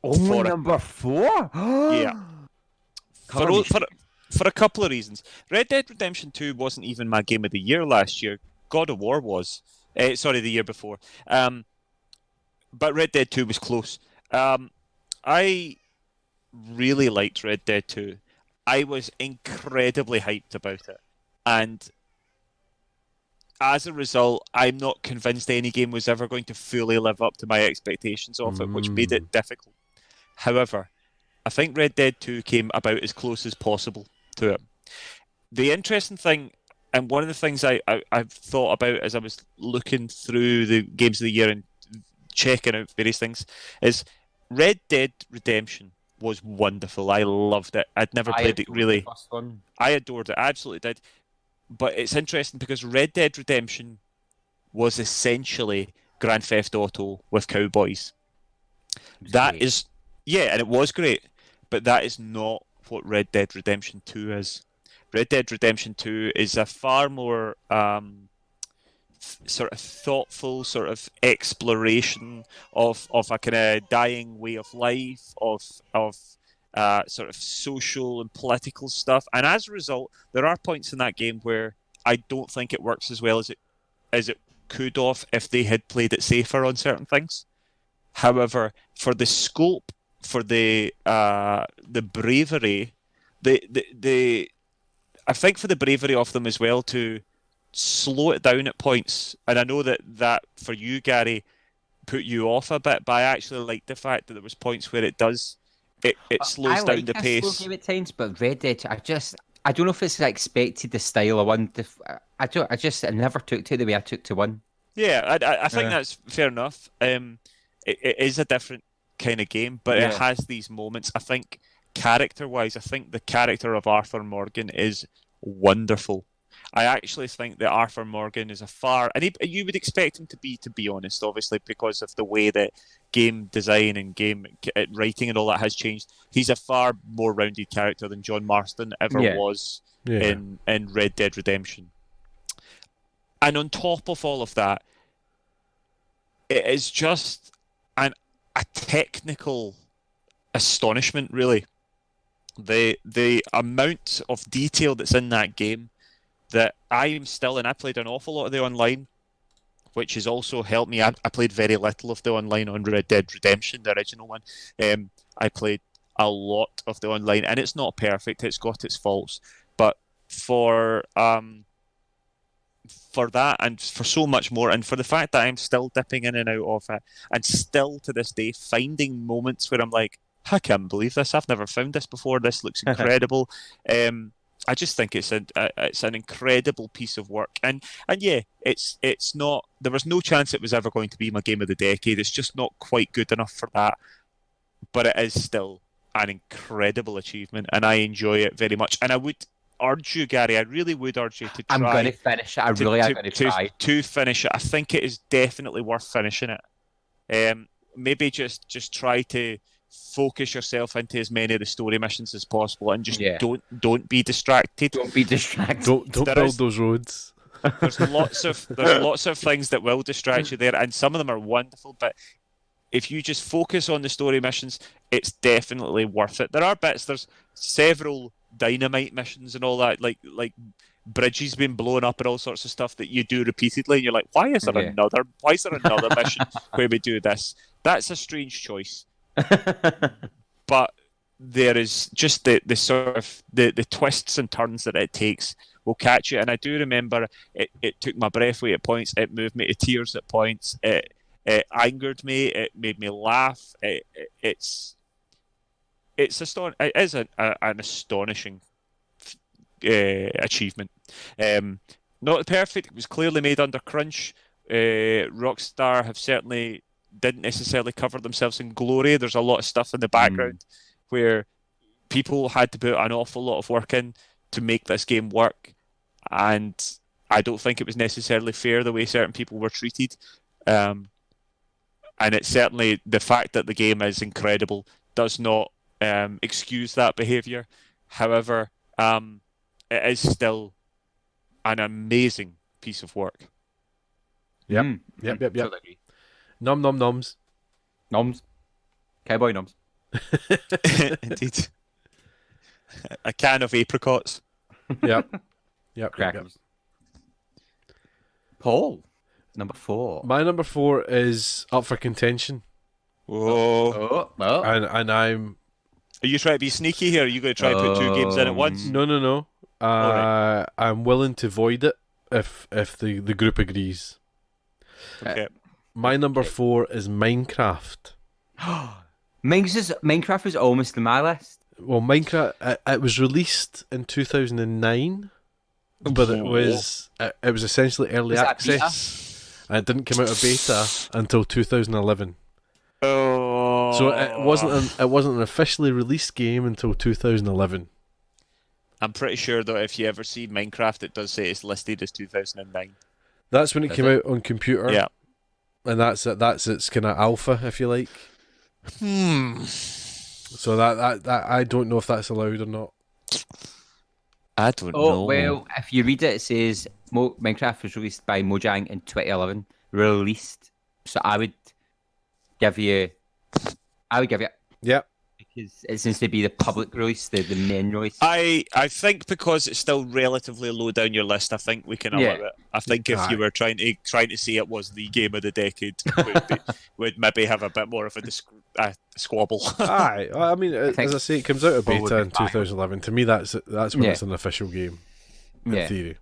A: Only
B: For a-
A: number 4?
B: Yeah. For a couple of reasons. Red Dead Redemption 2 wasn't even my game of the year last year. God of War was. The year before. But Red Dead 2 was close. I really liked Red Dead 2. I was incredibly hyped about it. And as a result, I'm not convinced any game was ever going to fully live up to my expectations of it, which made it difficult. However, I think Red Dead 2 came about as close as possible to it. The interesting thing, and one of the things I've thought about as I was looking through the games of the year and checking out various things, is Red Dead Redemption was wonderful. I loved it. I'd never played it really.
A: The first one.
B: I adored it. I absolutely did. But it's interesting because Red Dead Redemption was essentially Grand Theft Auto with cowboys. That is, yeah, and it was great, but that is not what Red Dead Redemption 2 is. Red Dead Redemption 2 is a far more sort of thoughtful sort of exploration of a kind of dying way of life, of sort of social and political stuff. And as a result, there are points in that game where I don't think it works as well as it could have if they had played it safer on certain things. However, for the scope, for the bravery, I think for the bravery of them as well to slow it down at points, and I know that for you, Gary, put you off a bit, but I actually like the fact that there was points where it slows down the pace.
A: I like a slow game at times, but Red Dead, I don't know if it's expected the style of one. I never took to it the way I took to one.
B: Yeah, I think that's fair enough. It is a different kind of game, but it has these moments. I think character-wise, I think the character of Arthur Morgan is wonderful. I actually think that Arthur Morgan is you would expect him to be honest, obviously, because of the way that game design and game writing and all that has changed. He's a far more rounded character than John Marston ever was in Red Dead Redemption. And on top of all of that, it is just a technical astonishment, really. The amount of detail that's in that game that I played an awful lot of the online, which has also helped me. I played very little of the online on Red Dead Redemption, the original one. I played a lot of the online, and it's not perfect. It's got its faults, but for that and for so much more, and for the fact that I'm still dipping in and out of it, and still to this day finding moments where I'm like, I can't believe this. I've never found this before. This looks incredible. I just think it's an incredible piece of work, and yeah, it's not. There was no chance it was ever going to be my game of the decade. It's just not quite good enough for that, but it is still an incredible achievement, and I enjoy it very much. And I would urge you, Gary, I really would urge you to try.
A: I'm going to finish it. I really am going to try
B: to finish it. I think it is definitely worth finishing it. Maybe just try to focus yourself into as many of the story missions as possible, and just don't be distracted.
A: Don't be distracted.
C: Don't build those roads.
B: There's lots of things that will distract you there, and some of them are wonderful. But if you just focus on the story missions, it's definitely worth it. There are bits. There's several dynamite missions and all that, like bridges being blown up and all sorts of stuff that you do repeatedly, and you're like, why is there another mission where we do this? That's a strange choice. But there is just the sort of the twists and turns that it takes will catch you. And I do remember it took my breath away at points. It moved me to tears at points. It angered me. It made me laugh. It's astonishing. It is an astonishing achievement. Not perfect. It was clearly made under crunch. Rockstar have certainly didn't necessarily cover themselves in glory. There's a lot of stuff in the background where people had to put an awful lot of work in to make this game work, and I don't think it was necessarily fair the way certain people were treated. And it's certainly the fact that the game is incredible does not excuse that behaviour. However, it is still an amazing piece of work.
C: Yep.
A: Totally agree.
C: Nom nom noms.
A: Noms. Cowboy noms.
B: Indeed. A can of apricots.
C: Yep.
A: Crackers. Paul, number 4.
C: My number 4 is up for contention,
B: Whoa.
A: Oh.
C: and I'm
B: Are you trying to be sneaky here? Are you going to try and put 2 games in at once?
C: no.
B: Alright.
C: I'm willing to void it if the group agrees.
B: Okay.
C: My number 4 is Minecraft.
A: Minecraft was almost on my list.
C: Well, Minecraft it was released in 2009, but it was essentially early
A: Was that
C: access, and it didn't come out of beta until 2011.
B: Oh.
C: So it wasn't an officially released game until 2011.
B: I'm pretty sure that if you ever see Minecraft, it does say it's listed as 2009.
C: That's when it
A: Is
C: came
A: it?
C: out on computer.
B: Yeah.
C: And that's its kind of alpha, if you like. So that I don't know if that's allowed or not.
B: I don't know.
A: Oh, well, if you read it, it says Minecraft was released by Mojang in 2011. Released. So I would give you it.
C: Yep.
A: Because it seems to be the public release, the main release.
B: I think because it's still relatively low down your list, I think we can allow it. I think if you were trying to say it was the game of the decade, would maybe have a bit more of a squabble.
C: Aye. I mean, as I say, it comes out of
A: Paul would
C: beta
A: be
C: in 2011. To me, that's when it's an official game. In theory.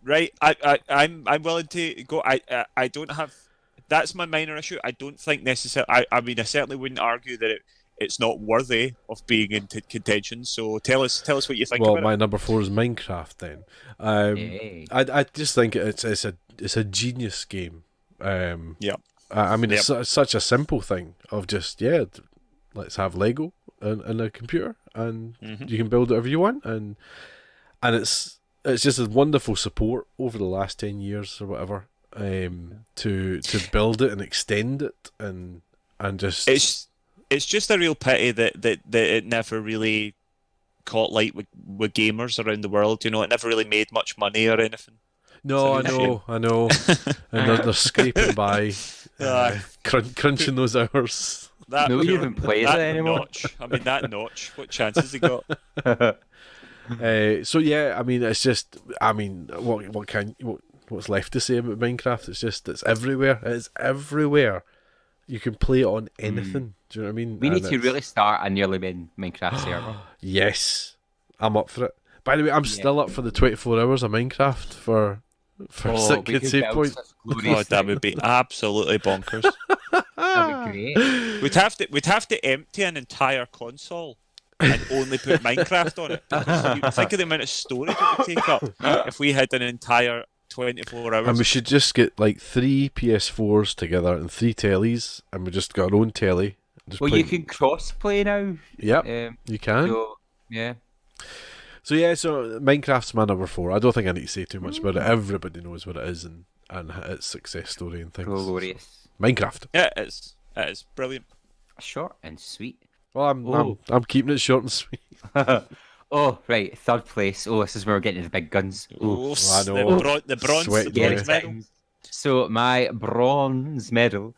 B: Right. I'm willing to go. I don't have. That's my minor issue. I don't think necessarily. I mean, I certainly wouldn't argue that it's not worthy of being in contention. So tell us what you think about it.
C: Well, my number 4 is Minecraft. Then, I just think it's a genius game.
B: Yeah.
C: I mean, it's such a simple thing of just let's have Lego in a computer, and you can build whatever you want, and it's just a wonderful support over the last 10 years or whatever, to build it and extend it and just
B: It's just a real pity that it never really caught light with gamers around the world. You know, it never really made much money or anything.
C: No, I know. And they're scraping by, crunching those hours.
A: No, you even play that anymore.
B: Notch. I mean, that notch. What chances he got?
C: So yeah, I mean, it's just, I mean, what's left to say about Minecraft? It's everywhere. It's everywhere. You can play it on anything. Do you know what I mean?
A: We need to really start a nearly made Minecraft server.
C: Yes, I'm up for it. By the way, I'm still up for the 24 hours of Minecraft for sick kid save point.
B: Oh, that would be absolutely bonkers.
A: That'd be great.
B: We'd have to empty an entire console and only put Minecraft on it. Because you think of the amount of storage it would take up if we had an entire 24 hours.
C: And we should just get like 3 PS4s together and 3 tellies, and we just got our own telly.
A: Well, you can cross-play now.
C: Yep, you can.
A: So, yeah.
C: So Minecraft's my number 4. I don't think I need to say too much about it. Everybody knows what it is and its success story and things.
A: Glorious.
C: Minecraft.
B: Yeah, it is brilliant.
A: Short and sweet.
C: Well, I'm keeping it short and sweet.
A: Oh, right. 3rd place. Oh, this is where we're getting to the big guns.
B: Oh,
C: I know.
B: The bronze
C: Sweat
B: medal.
A: So my bronze medal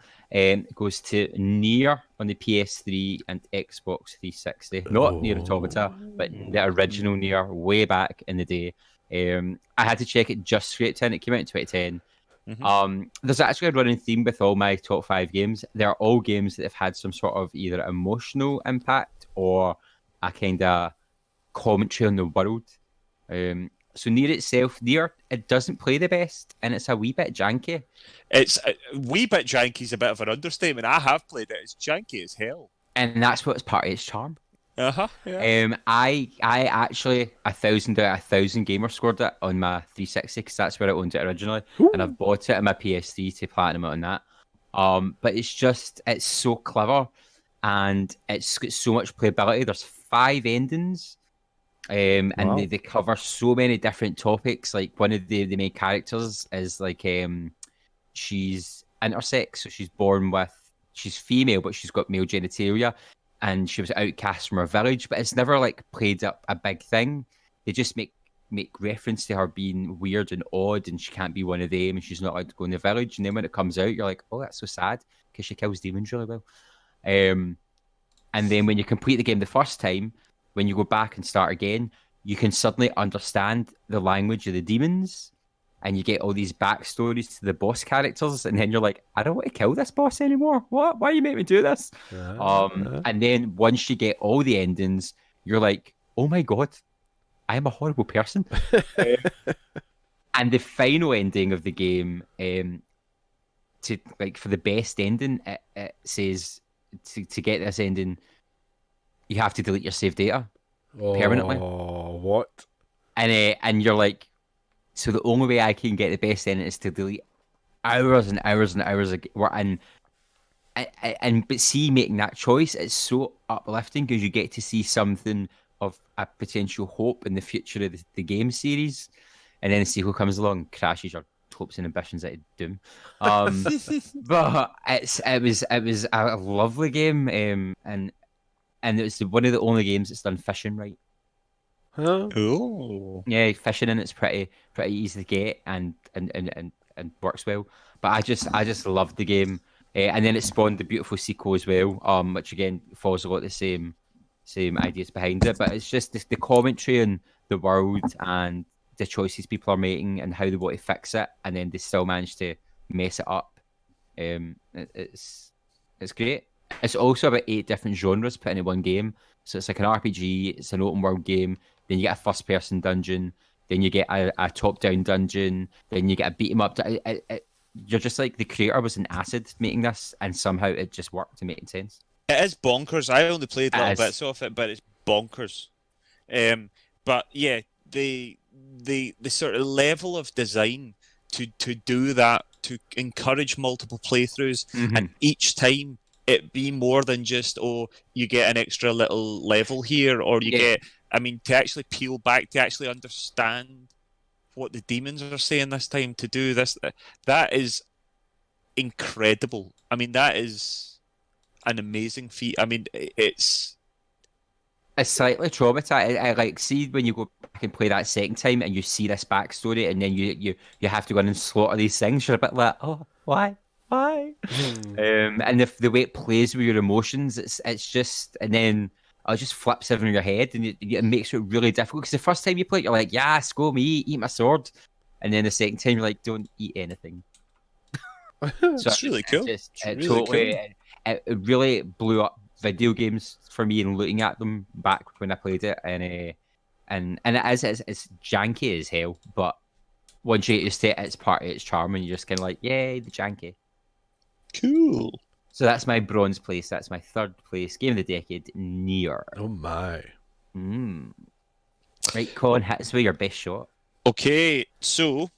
A: goes to Nier on the PS3 and Xbox 360. Not Nier Automata, but the original Nier way back in the day. I had to check it just straight 10. It came out in 2010. There's actually a running theme with all my top 5 games. They're all games that have had some sort of either emotional impact or a kind of commentary on the world. So Nier itself, it doesn't play the best, and it's a wee bit janky.
B: It's a wee bit janky is a bit of an understatement. I have played it. It's janky as hell.
A: And that's what's part of its charm.
B: Yeah.
A: I actually 1,000 out of 1,000 gamer scored it on my 360 because that's where I owned it originally. Ooh. And I've bought it on my PS3 to platinum it on that. But it's so clever, and it's got so much playability. There's 5 endings. And wow. they cover so many different topics. Like one of the main characters is like she's intersex, so she's female, but she's got male genitalia, and she was outcast from her village, but it's never like played up a big thing. They just make reference to her being weird and odd, and she can't be one of them, and she's not allowed to go in the village. And then when it comes out, you're like, oh, that's so sad, because she kills demons really well. And then when you complete the game the first time, when you go back and start again, you can suddenly understand the language of the demons, and you get all these backstories to the boss characters, and then you're like, I don't want to kill this boss anymore. What? Why you make me do this? And then once you get all the endings, you're like, oh my god, I am a horrible person. And the final ending of the game, to like for the best ending, it says to get this ending, you have to delete your save data permanently.
C: Oh, what?
A: And you're like, so the only way I can get the best ending is to delete hours and hours and hours of but see, making that choice, it's so uplifting because you get to see something of a potential hope in the future of the game series, and then the sequel comes along, crashes your hopes and ambitions out of Doom. But it was a lovely game, and it was one of the only games that's done fishing right.
C: Huh?
B: Oh.
A: Yeah, fishing in it's pretty easy to get and works well. But I just loved the game, and then it spawned the beautiful sequel as well, which again follows a lot of the same ideas behind it. But it's just the commentary on the world and the choices people are making and how they want to fix it, and then they still manage to mess it up. It's great. It's also about 8 different genres put into one game. So it's like an RPG, it's an open world game, then you get a first person dungeon, then you get a top down dungeon, then you get a beat 'em up. You're just like, the creator was an acid making this, and somehow it just worked to make sense.
B: It is bonkers. I only played little bits of it, but it's bonkers. But yeah, the sort of level of design to do that, to encourage multiple playthroughs, and each time it be more than just, oh, you get an extra little level here, or you get, I mean, to actually peel back, to actually understand what the demons are saying this time, to do this, that is incredible. I mean, that is an amazing feat. I mean, it's
A: slightly traumatizing. I like, see when you go back and play that second time and you see this backstory, and then you have to go in and slaughter these things, you're a bit like, oh, why? And if the way it plays with your emotions, it's just, and then it just flips everything in your head, and it makes it really difficult, because the first time you play it, you're like, yes, go me, eat my sword, and then the second time you're like, don't eat anything.
B: it's really cool.
A: It really blew up video games for me, and looking at them back when I played it, and it's janky as hell, but once you get used to it, it's part of its charm, and you're just kind of like, yay, the janky.
B: Cool.
A: So that's my bronze place. That's my third place. Game of the decade, Nier.
C: Oh my.
A: Right, Colin, hit us with your best shot.
B: Okay, so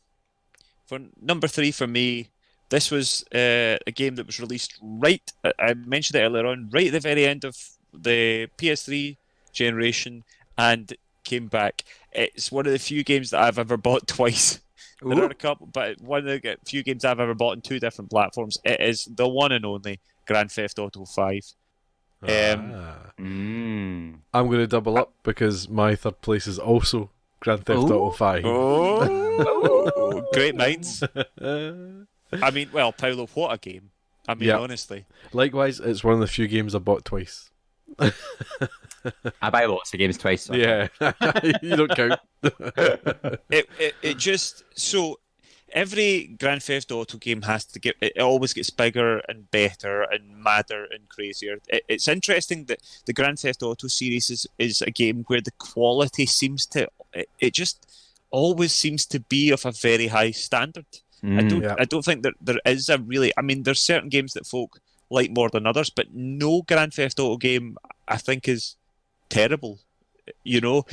B: for number 3 for me, this was a game that was released right, I mentioned it earlier on, right at the very end of the PS3 generation, and came back. It's one of the few games that I've ever bought twice. There are a couple, but one of the few games I've ever bought on 2 different platforms. It is the one and only Grand Theft Auto 5.
C: I'm going to double up, because my third place is also Grand Theft Auto 5.
B: Oh, great minds. I mean, well, Paolo, what a game. I mean, honestly.
C: Likewise, it's one of the few games I bought twice.
A: I buy lots of games twice. So.
C: Yeah, you don't count.
B: It just, so every Grand Theft Auto game has to get, it always gets bigger and better and madder and crazier. It's interesting that the Grand Theft Auto series is a game where the quality seems to, it just always seems to be of a very high standard. I don't think that there is a really, I mean, there's certain games that folk like more than others, but no Grand Theft Auto game I think is terrible, you know.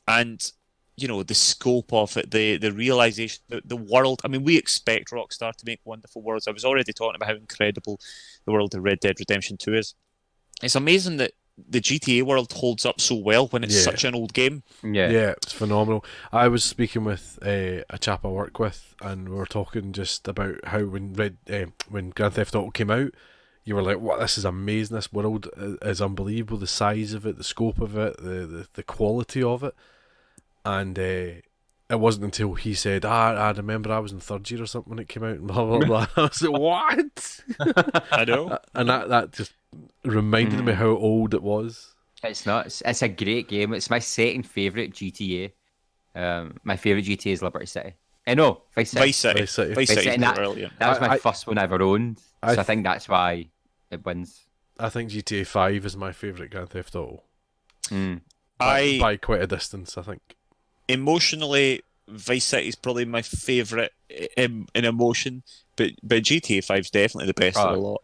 B: And you know, the scope of it, the realization, the world. I mean, we expect Rockstar to make wonderful worlds. I was already talking about how incredible the world of Red Dead Redemption 2 is. It's amazing that the GTA world holds up so well when it's such an old game.
C: Yeah, it's phenomenal. I was speaking with a chap I work with, and we were talking just about how when Grand Theft Auto came out, you were like, "What? This is amazing. This world is unbelievable. The size of it, the scope of it, the quality of it." And it wasn't until he said, I remember I was in third year or something when it came out, and blah, blah, blah. I was like, what?
B: I know.
C: And that just reminded me how old it was.
A: It's not. It's a great game. It's my second favourite GTA. My favourite GTA is Liberty City. No, Vice City.
B: Vice City.
C: Vice City.
B: Vice City.
A: And that was my first one I ever owned. So I think that's why it wins.
C: I think GTA 5 is my favourite Grand Theft Auto.
B: By
C: quite a distance, I think.
B: Emotionally, Vice City is probably my favourite in emotion, but GTA 5 is definitely the best of the lot.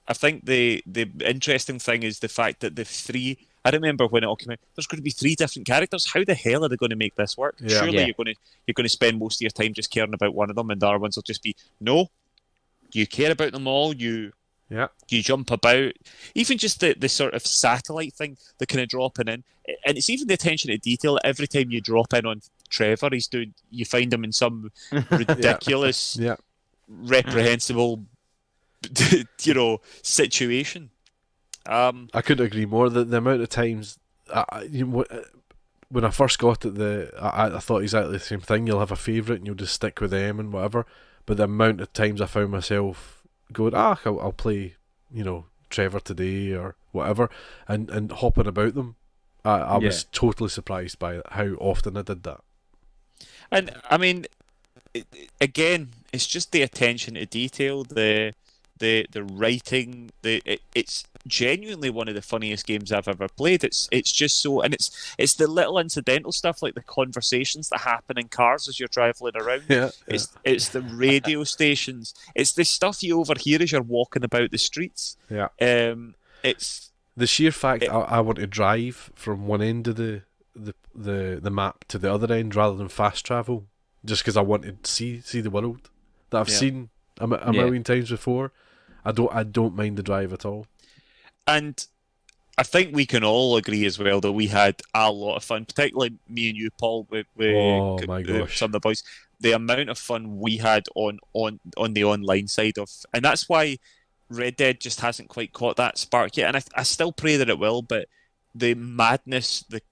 B: I think the interesting thing is the fact that the three. I remember when it all came out. There's going to be 3 different characters. How the hell are they going to make this work?
C: Yeah.
B: Surely you're going to spend most of your time just caring about one of them, and the other ones will just be no. You care about them all. You jump about. Even just the sort of satellite thing, the kind of dropping in, and it's even the attention to detail. Every time you drop in on Trevor, you find him in some ridiculous, reprehensible, situation.
C: I couldn't agree more. The amount of times when I first got it, I thought exactly the same thing. You'll have a favourite and you'll just stick with them and whatever. But the amount of times I found myself going, I'll play, Trevor today or whatever, and hopping about them. I was totally surprised by how often I did that.
B: And I mean, again, it's just the attention to detail, the writing. It's genuinely one of the funniest games I've ever played. It's just so, and it's the little incidental stuff like the conversations that happen in cars as you're traveling around. It's the radio stations. It's the stuff you overhear as you're walking about the streets.
C: Yeah.
B: It's
C: the sheer fact I want to drive from one end of the map to the other end rather than fast travel, just because I want to see the world that I've seen a million times before. I don't mind the drive at all.
B: And I think we can all agree as well that we had a lot of fun, particularly me and you, Paul, with
C: my gosh,
B: some of the boys. The amount of fun we had on the online side of, and that's why Red Dead just hasn't quite caught that spark yet. And I still pray that it will. But the madness, the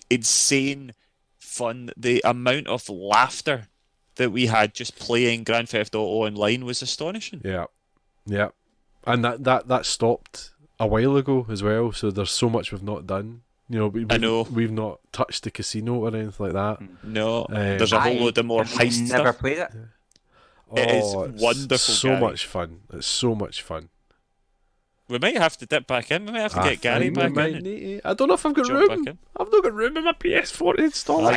B: insane fun, the amount of laughter that we had just playing Grand Theft Auto Online was astonishing.
C: Yeah, and that stopped a while ago as well. So there's so much we've not done.
B: I know
C: we've not touched the casino or anything like that.
B: No, there's a whole load of more heist stuff.
A: Never played it.
B: It is wonderful.
C: So
B: Gary.
C: much fun. It's so much fun.
B: We might have to dip back in. We might have to get Gary back in.
C: I don't know if I've got room. I've not got room in my PS4 to install.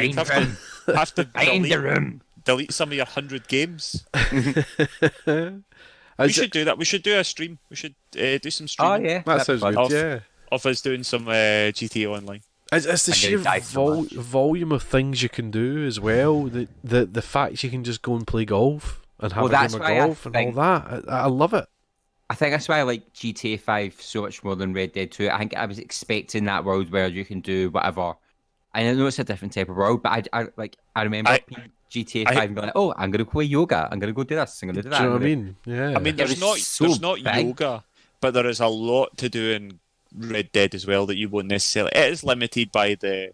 B: Have to
A: find the room.
B: Delete some of your 100 games. We should do that. We should do a stream. We should do some streaming.
A: Oh yeah,
C: that sounds good.
B: Of us doing some GTA Online.
C: It's the sheer volume of things you can do as well. The fact you can just go and play golf and have a game of golf and all that. I love it.
A: I think that's why I like GTA 5 so much more than Red Dead 2. I think I was expecting that world where you can do whatever. I know it's a different type of world, but I remember GTA 5 and going, I'm going to play yoga. I'm going to go do this. I'm going to do that.
C: Do you know what I mean? Yeah.
B: I mean, there's not yoga, but there is a lot to do in Red Dead as well that you won't necessarily. It is limited by the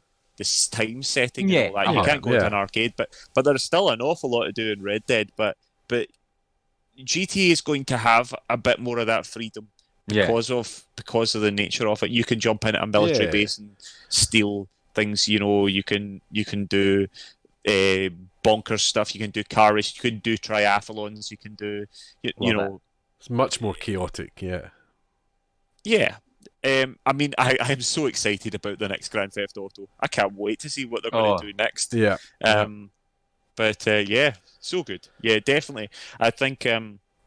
B: time setting and all that. You can't go to an arcade, but there is still an awful lot to do in Red Dead. But GTA is going to have a bit more of that freedom because of the nature of it. You can jump in at a military base and steal things. You can do bonkers stuff. You can do car race. You can do triathlons. You can do
C: it's much more chaotic.
B: Yeah. I mean, I'm so excited about the next Grand Theft Auto. I can't wait to see what they're going to do next.
C: Yeah.
B: But so good. Yeah, definitely. I think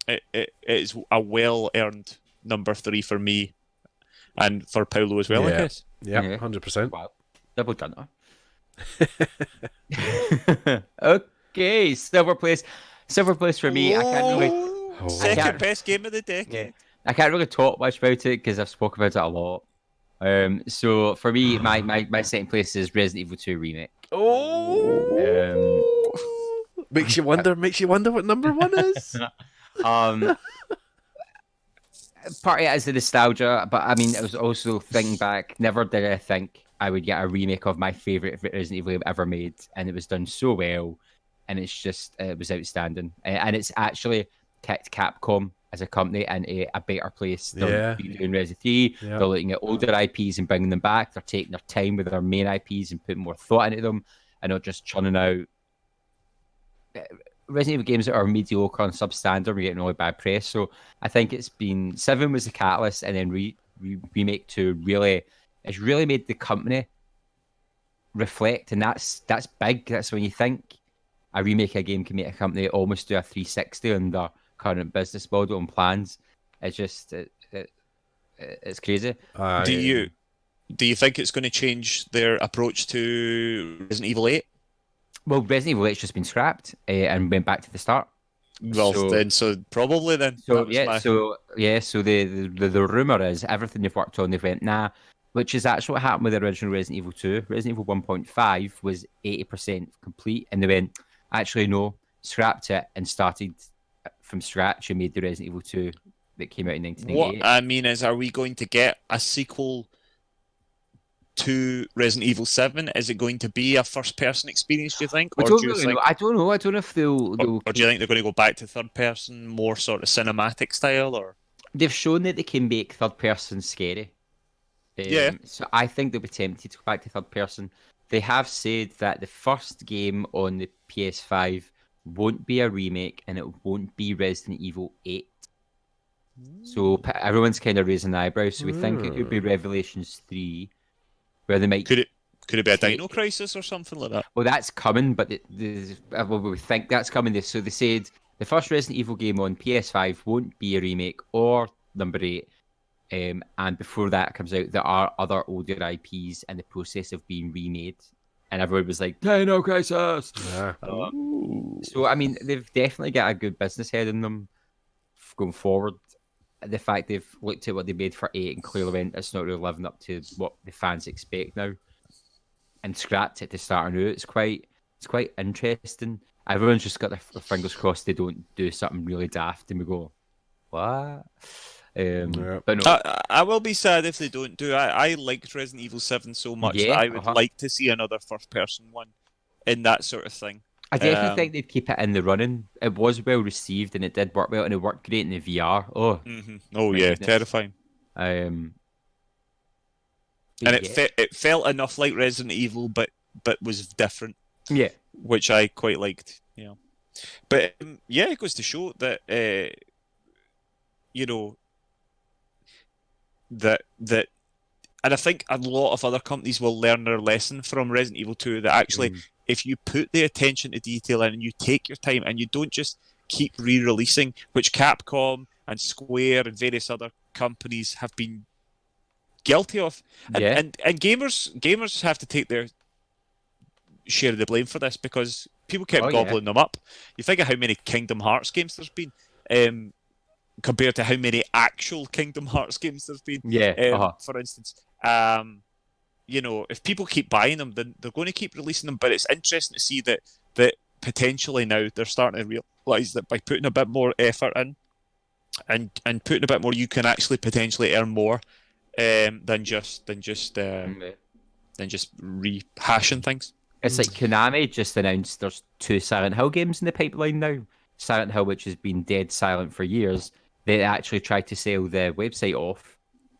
B: it is a well-earned number 3 for me and for Paulo as well, I guess.
C: Yeah, 100%.
A: Wow. Double done. Okay, silver place for me. I can't really.
B: Second best game of the decade.
A: Yeah. I can't really talk much about it because I've spoken about it a lot. So for me, my second place is Resident Evil 2 Remake.
C: Makes you wonder what number 1 is.
A: part of it is the nostalgia, but I mean, I was also thinking back. Never did I think I would get a remake of my favorite Resident Evil game ever made, and it was done so well, and it was outstanding, and it's actually kicked Capcom as a company into a better place. They're doing Resident 3.
C: Yeah.
A: They're looking at older IPs and bringing them back. They're taking their time with their main IPs and putting more thought into them, and not just churning out Resident Evil games that are mediocre and substandard. We're getting really bad press. So I think it's been 7 was the catalyst, and then remake 2 it's really made the company reflect, and that's big. That's when you think a remake of a game can make a company almost do a 360 on their current business model and plans. It's just it's crazy.
B: Do you think it's going to change their approach to Resident Evil 8?
A: Well, Resident Evil 8's just been scrapped and went back to the start.
B: Well, so probably then.
A: So the rumor is everything they've worked on, they've went nah, which is actually what happened with the original Resident Evil 2. Resident Evil 1.5 was 80% complete, and they went, actually no, scrapped it and started from scratch and made the Resident Evil 2 that came out in 1998.
B: What I mean is, are we going to get a sequel to Resident Evil 7? Is it going to be a first-person experience, do you think?
A: I don't know. I don't know if they'll...
B: Or do you think they're going to go back to third-person, more sort of cinematic style? Or
A: they've shown that they can make third-person scary. So I think they'll be tempted to go back to third-person. They have said that the first game on the PS5 won't be a remake, and it won't be Resident Evil 8. So everyone's kind of raising the eyebrows. So we think it could be Revelations 3, where they might...
B: Could it be a Dino Crisis or something like that?
A: Well, that's coming, but we think that's coming. So they said the first Resident Evil game on PS5 won't be a remake or number 8. And before that comes out, there are other older IPs in the process of being remade. And everyone was like, Dino Crisis!
C: Yeah.
A: So, I mean, they've definitely got a good business head in them going forward. The fact they've looked at what they made for 8 and clearly went, it's not really living up to what the fans expect now, and scrapped it to start anew. It's quite interesting. Everyone's just got their fingers crossed they don't do something really daft, and we go, what? But no.
B: I will be sad if they don't do. I liked Resident Evil 7 so much that I would like to see another first-person one in that sort of thing.
A: I definitely think they'd keep it in the running. It was well received and it did work well, and it worked great in the VR. Oh,
B: oh yeah, goodness. Terrifying.
A: And
B: it felt enough like Resident Evil, but was different.
A: Yeah,
B: which I quite liked. Yeah, but it goes to show that that, and I think a lot of other companies will learn their lesson from Resident Evil 2. That actually, if you put the attention to detail in and you take your time and you don't just keep re-releasing, which Capcom and Square and various other companies have been guilty of, and gamers have to take their share of the blame for this, because people kept gobbling them up. You think of how many Kingdom Hearts games there's been, compared to how many actual Kingdom Hearts games there's been. For instance, if people keep buying them, then they're going to keep releasing them. But it's interesting to see that potentially now they're starting to realise that by putting a bit more effort in and putting a bit more, you can actually potentially earn more than just rehashing things.
A: It's like Konami just announced there's 2 Silent Hill games in the pipeline now. Silent Hill, which has been dead silent for years, they actually tried to sell the website off,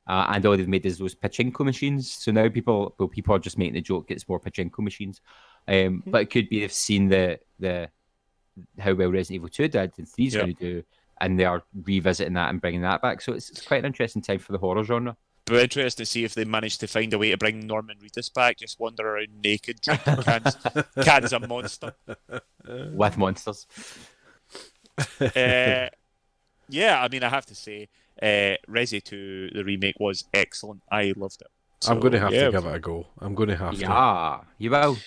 A: and all they've made is those pachinko machines. So now people are just making the joke it's more pachinko machines. But it could be they've seen the how well Resident Evil 2 did and 3's going to do, and they are revisiting that and bringing that back. So it's quite an interesting time for the horror genre.
B: But interesting to see if they manage to find a way to bring Norman Reedus back, just wander around naked, drinking cans of Monster.
A: With monsters.
B: I mean, I have to say, Resi 2, the remake, was excellent. I loved it. So,
C: I'm going to have to give it a go. I'm going to have to.
A: Yeah, you will.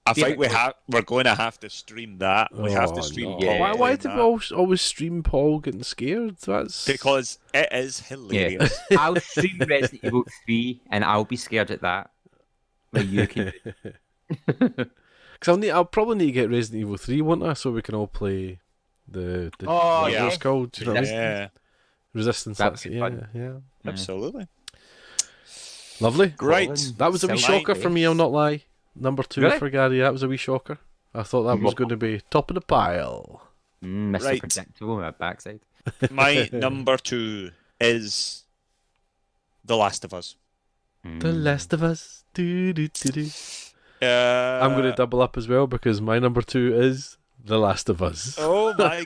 B: I think we're going to have to stream that. We have to stream Paul.
C: Why do we always stream Paul getting scared? That's
B: because it is hilarious.
A: Yeah. I'll stream Resident Evil 3 and I'll be scared at that. Like you can.
C: Because I'll probably need to get Resident Evil 3, won't I? So we can all play the what's it called? Do you know what I mean? Resistance.
A: That
C: That's
A: was
C: it.
A: fun.
C: Yeah.
B: Absolutely.
C: Lovely.
B: Right.
C: That was a wee
B: Silly
C: shocker for me, I'll not lie. Number 2
A: Really?
C: for Gary, that was a wee shocker. I thought that was going to be top of the pile.
A: Mr.
B: Right.
A: Predictable at backside.
B: My number 2 is The Last of Us.
C: The Last of Us. Do, do, do, do. I'm going to double up as well because my number 2 is The Last of Us.
B: Oh my
A: You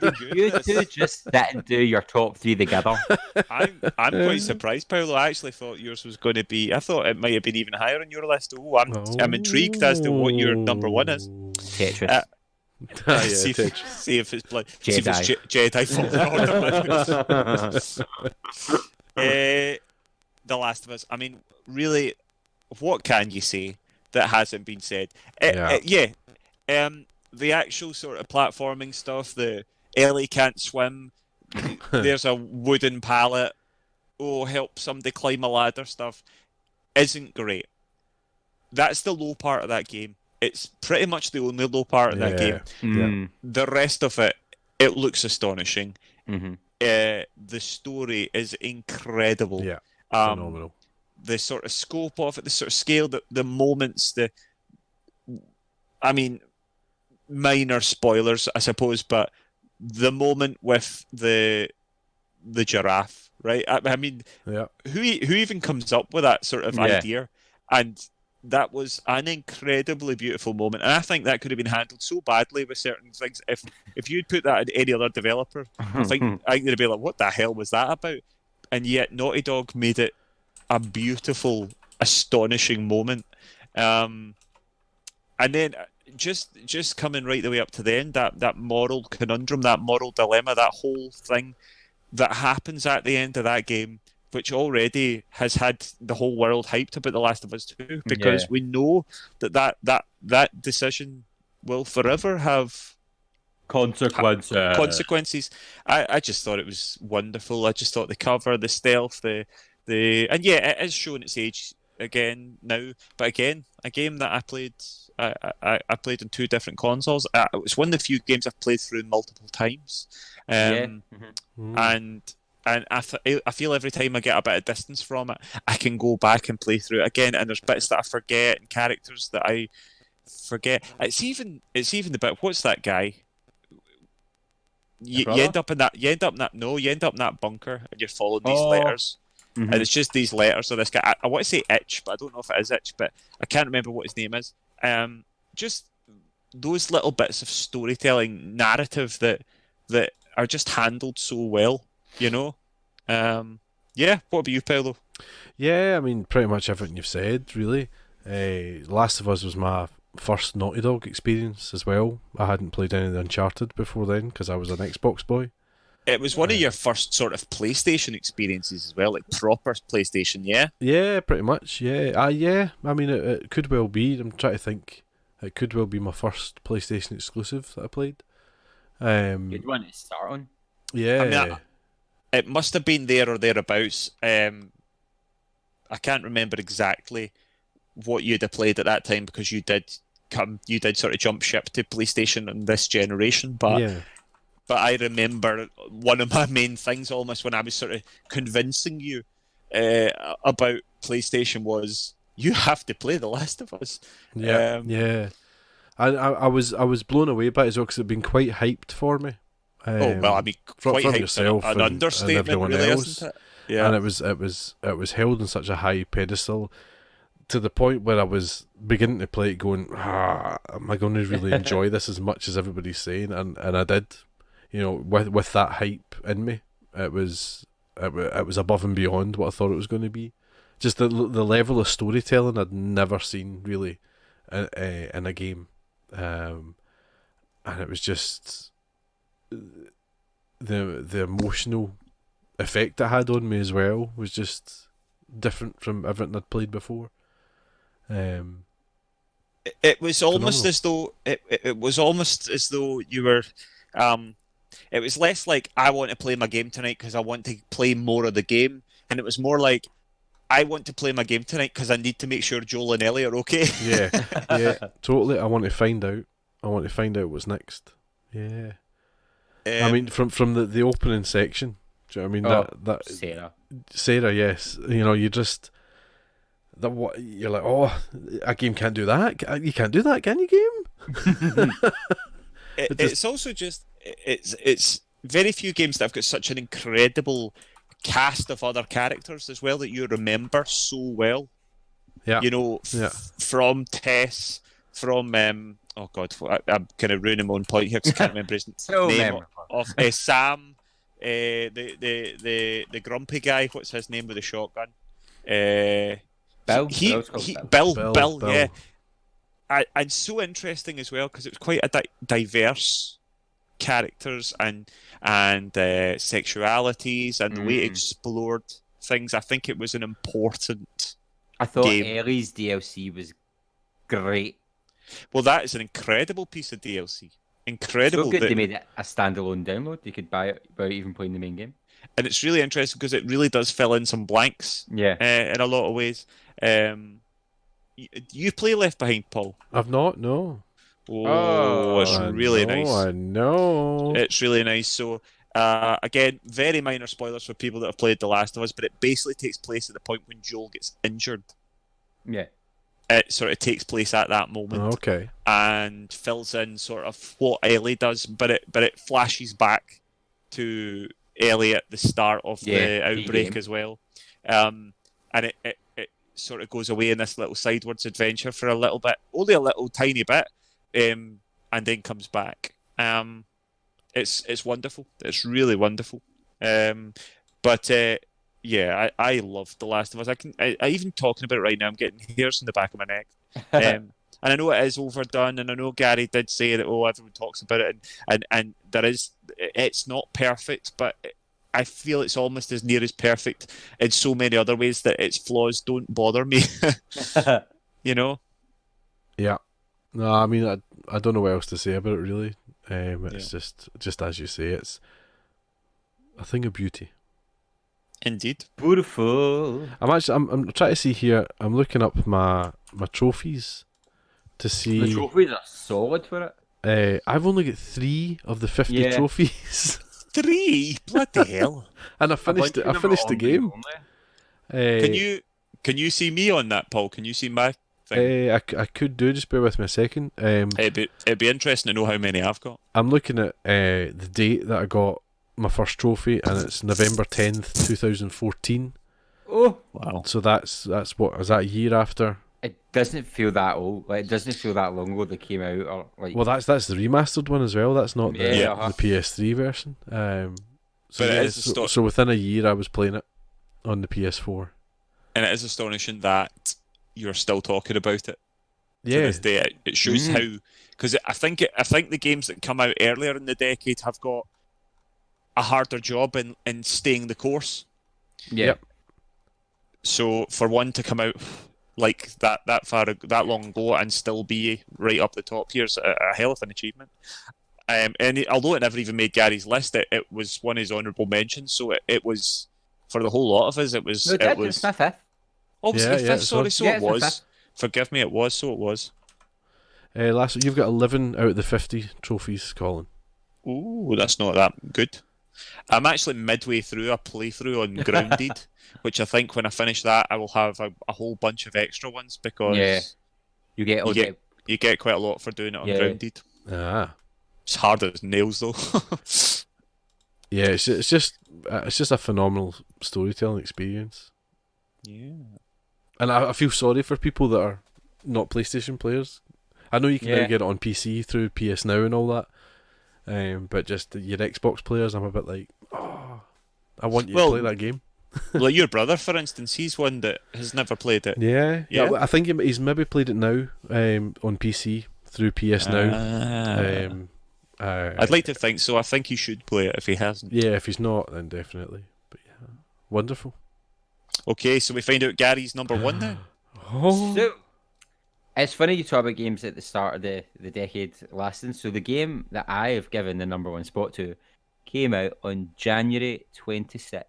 B: goodness!
A: two just sit and do your top 3 together.
B: I'm quite surprised, Paolo. I actually thought yours was going to be. I thought it might have been even higher on your list. Oh, I'm intrigued as to what your number 1 is.
A: Tetris.
B: See,
C: Tetris.
B: see if it's blood.
A: Jedi.
B: See if it's Jedi Fallen Order. The Last of Us. I mean, really, what can you say that hasn't been said? The actual sort of platforming stuff. The Ellie can't swim. There's a wooden pallet. Oh, help somebody climb a ladder stuff. Isn't great. That's the low part of that game. It's pretty much the only low part of that game. The rest of it, it looks astonishing.
A: Mm-hmm.
B: The story is incredible.
C: Yeah, phenomenal.
B: The sort of scope of it, the sort of scale, the moments, minor spoilers, I suppose, but the moment with the giraffe, right? I mean, who even comes up with that sort of idea? And that was an incredibly beautiful moment, and I think that could have been handled so badly with certain things. If you'd put that in any other developer, I think they'd be like, "What the hell was that about?" And yet, Naughty Dog made it a beautiful, astonishing moment. And then just coming right the way up to the end, that moral conundrum, that moral dilemma, that whole thing that happens at the end of that game, which already has had the whole world hyped about The Last of Us 2, because we know that decision will forever have consequences. I just thought it was wonderful. I just thought the cover, the stealth, it is showing its age again now. But again, a game that I played on 2 different consoles. It was one of the few games I've played through multiple times. And I feel every time I get a bit of distance from it, I can go back and play through it again. And there's bits that I forget and characters that I forget. It's even the bit. What's that guy? You end up in that bunker and you're following these letters, and it's just these letters of this guy. I want to say Itch, but I don't know if it is Itch, but I can't remember what his name is. Just those little bits of storytelling, narrative that are just handled so well, you know. What about you, Paolo?
C: Yeah, I mean, pretty much everything you've said, really. Last of Us was my first Naughty Dog experience as well. I hadn't played any of the Uncharted before then because I was an Xbox boy.
B: It was one of your first sort of PlayStation experiences as well, like proper PlayStation, yeah?
C: Yeah, pretty much, yeah. Yeah, I mean, it could well be. I'm trying to think. It could well be my first PlayStation exclusive that I played.
A: Good one to start on.
C: Yeah.
B: I mean, it must have been there or thereabouts. I can't remember exactly what you'd have played at that time because you did sort of jump ship to PlayStation in this generation, but I remember one of my main things almost when I was sort of convincing you about PlayStation was you have to play The Last of Us.
C: Yeah. I was blown away by it as well because it had been quite hyped for me.
B: Quite
C: from
B: hyped,
C: yourself
B: an understatement,
C: and everyone
B: really,
C: else.
B: isn't it? Yeah.
C: And it was held on such a high pedestal to the point where I was beginning to play it going, am I going to really enjoy this as much as everybody's saying? And I did, you know, with that hype in me. It was above and beyond what I thought it was going to be. Just the level of storytelling I'd never seen really in a game, and it was just the emotional effect it had on me as well was just different from everything I'd played before.
B: It was almost as though it was almost as though you were. It was less like I want to play my game tonight because I want to play more of the game, and it was more like I want to play my game tonight because I need to make sure Joel and Ellie are okay.
C: Yeah, totally. I want to find out. what's next. Yeah. I mean, from the opening section, Do you know what I mean? That Sarah, yes. You know, you just you're like, oh, a game can't do that. You can't do that, can you, game?
B: It's also just it's very few games that have got such an incredible cast of other characters as well that you remember so well.
C: Yeah.
B: You know, from Tess, from oh god, I'm kind of ruining my own point here because I can't remember his name of Sam, the grumpy guy. What's his name with the shotgun? Bill. Bill. Yeah. And so interesting as well because it was quite a diverse characters and sexualities and the way it explored things. I think it was an important.
A: I thought
B: game.
A: Ellie's DLC was great.
B: Well, that is an incredible piece of DLC. Incredible.
A: So good they made it a standalone download. You could buy it without even playing the main game.
B: And it's really interesting because it really does fill in some blanks.
A: Yeah.
B: In a lot of ways. You play Left Behind, Paul?
C: I've not. No.
B: Oh, it's really nice.
C: I know.
B: It's really nice. So, again, very minor spoilers for people that have played The Last of Us, but it basically takes place at the point when Joel gets injured.
A: Yeah.
B: It sort of takes place at that moment.
C: Okay. And
B: fills in sort of what Ellie does, but it flashes back to Ellie at the start of the outbreak as well. And it sort of goes away in this little sidewards adventure for a little bit, only a little tiny bit, and then comes back. It's wonderful. It's really wonderful. But I love The Last of Us. I even talking about it right now, I'm getting hairs in the back of my neck. And I know it is overdone, and I know Garry did say that everyone talks about it, and it's not perfect, but I feel it's almost as near as perfect in so many other ways that its flaws don't bother me. You know?
C: Yeah. No, I mean, I don't know what else to say about it, really. It's just as you say, it's a thing of beauty.
B: Indeed.
A: Beautiful.
C: I'm trying to see here, I'm looking up my trophies to see.
A: The trophies are solid for
C: it. I've only got 3 of the 50 trophies.
B: 3? Bloody hell!
C: And I finished the game.
B: Can you see me on that, Paul? Can you see my thing?
C: I could do. Just bear with me a second.
B: It'd be interesting to know how many I've got.
C: I'm looking at the date that I got my first trophy, and it's November 10th, 2014.
A: Oh
B: wow!
C: So that's what is that a year after?
A: It doesn't feel that old. Like, it doesn't feel that long ago they came out. Or like.
C: Well, that's the remastered one as well. That's not the PS3 version. So within a year, I was playing it on the PS4.
B: And it is astonishing that you're still talking about it.
C: Yeah,
B: to this day. It shows how, because I think the games that come out earlier in the decade have got a harder job in staying the course.
A: Yeah.
C: Yep.
B: So for one to come out like that long ago and still be right up the top here's a hell of an achievement. And although it never even made Garry's list, it was one of his honourable mentions. So it was for the whole lot of us. It was.
A: No, it was my 5th.
B: Oh, was it the 5th? Sorry, so it was.
A: 5th.
B: Forgive me, it was. So it was.
C: Last you've got 11 out of the 50 trophies, Colin.
B: Ooh, that's not that good. I'm actually midway through a playthrough on Grounded, which I think when I finish that, I will have a whole bunch of extra ones because
A: you get
B: quite a lot for doing it on Grounded.
C: Ah,
B: it's hard as nails though.
C: Yeah, it's just a phenomenal storytelling experience.
B: Yeah,
C: and I feel sorry for people that are not PlayStation players. I know you can now get it on PC through PS Now and all that. But just your Xbox players, I'm a bit like, I want you to play that game.
B: Like your brother, for instance, he's one that has never played it.
C: Yeah. I think he's maybe played it now on PC through PS Now.
B: I'd like to think so. I think he should play it if he hasn't.
C: Yeah, if he's not, then definitely. But yeah, wonderful.
B: Okay, so we find out Garry's number 1 now.
A: So, it's funny you talk about games at the start of the decade lasting. So the game that I have given the number 1 spot to came out on January 26th,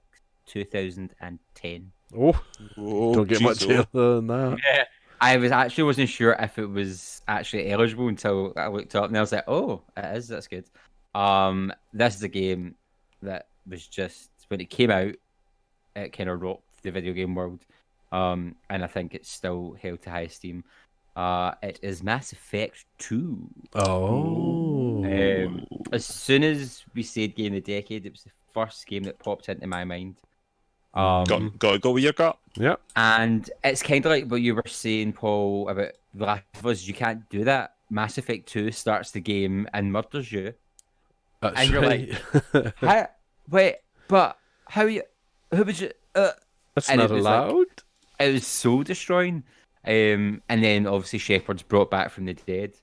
A: 2010.
C: Don't get much earlier than that.
A: Yeah, I wasn't sure if it was actually eligible until I looked up and I was like, oh, it is, that's good. This is a game that was just when it came out, it kind of rocked the video game world. And I think it's still held to high esteem. It is Mass Effect 2.
C: Oh.
A: As soon as we said Game of the Decade, it was the first game that popped into my mind.
B: Got to go with your gut.
C: Yeah.
A: And it's kind of like what you were saying, Paul, about The Last of Us. You can't do that. Mass Effect 2 starts the game and murders you.
C: That's
A: And you're
C: right.
A: How, wait, but how you? Who was you?
C: That's
A: and
C: not
A: it was like-
C: allowed.
A: It was soul destroying. And then obviously Shepard's brought back from the dead,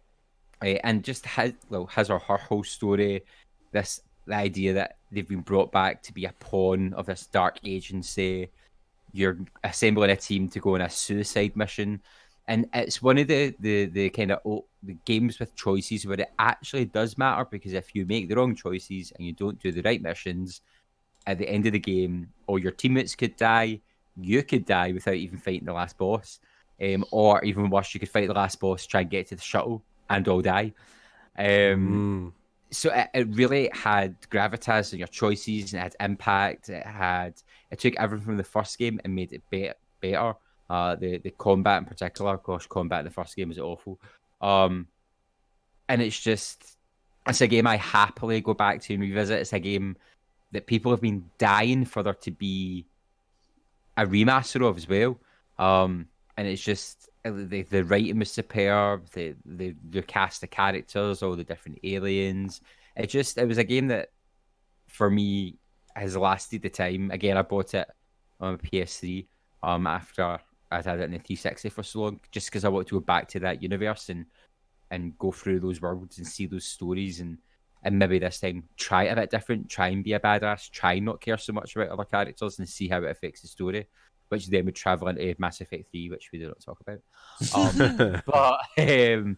A: and just his or her whole story. The idea that they've been brought back to be a pawn of this dark agency. You're assembling a team to go on a suicide mission, and it's one of the kind of the games with choices where it actually does matter, because if you make the wrong choices and you don't do the right missions, at the end of the game, all your teammates could die. You could die without even fighting the last boss. Or even worse, you could fight the last boss, try and get to the shuttle, and all die. So it really had gravitas in your choices, and it had impact. It took everything from the first game and made it better. The combat in particular, gosh, combat in the first game was awful. And it's a game I happily go back to and revisit. It's a game that people have been dying for there to be a remaster of as well. And it's just the writing was superb. The cast of characters, all the different aliens. It was a game that, for me, has lasted the time. Again, I bought it on a PS3 after I'd had it in the 360 for so long, just because I wanted to go back to that universe and go through those worlds and see those stories and maybe this time try it a bit different, try and be a badass, try and not care so much about other characters and see how it affects the story. Which then would travel into Mass Effect 3, which we do not talk about. But it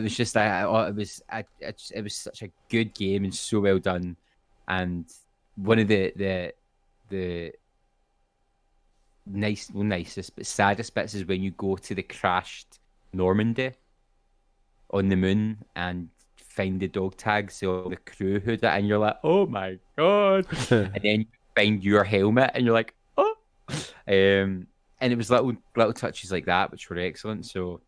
A: was just it was such a good game and so well done. And one of the nicest but saddest bits is when you go to the crashed Normandy on the moon and find the dog tags of all the crew who did it, and you're like, oh my god! And then you find your helmet, and you're like, and it was little touches like that which were excellent. So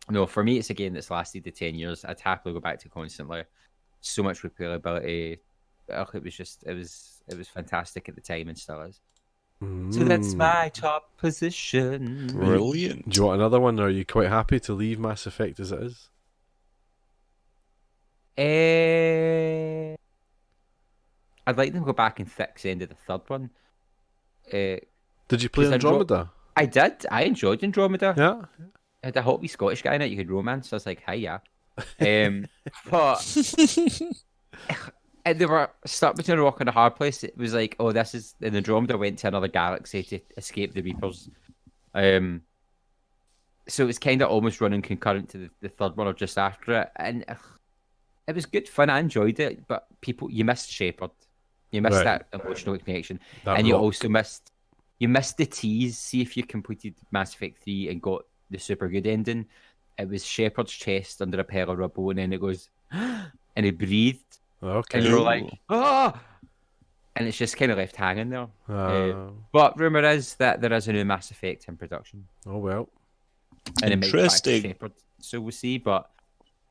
A: no, for me it's a game that's lasted the 10 years. I'd happily go back to constantly. So much replayability. It was fantastic at the time and still is. So that's my top position.
B: Brilliant.
C: Do you want another one, or are you quite happy to leave Mass Effect as it is?
A: I'd like them to go back and fix the end of the third one.
C: Did you play Andromeda?
A: I did. I enjoyed Andromeda.
C: Yeah.
A: It had a hot wee Scottish guy in it you could romance. So I was like, hi, yeah. But they were stuck between a rock and a hard place. It was like, oh, this is... And Andromeda went to another galaxy to escape the Reapers. So it was kind of almost running concurrent to the third one or just after it. And it was good fun. I enjoyed it. But you missed Shepard. You missed that emotional connection. And you also missed... You missed the tease. See if you completed Mass Effect 3 and got the super good ending. It was Shepard's chest under a pile of rubble, and then it goes, and he breathed.
C: Okay.
A: And you're like, oh! And it's just kind of left hanging there. But rumour is that there is a new Mass Effect in production.
C: Oh, well.
A: And
B: interesting.
A: It might be back to Shepard, so we'll see. But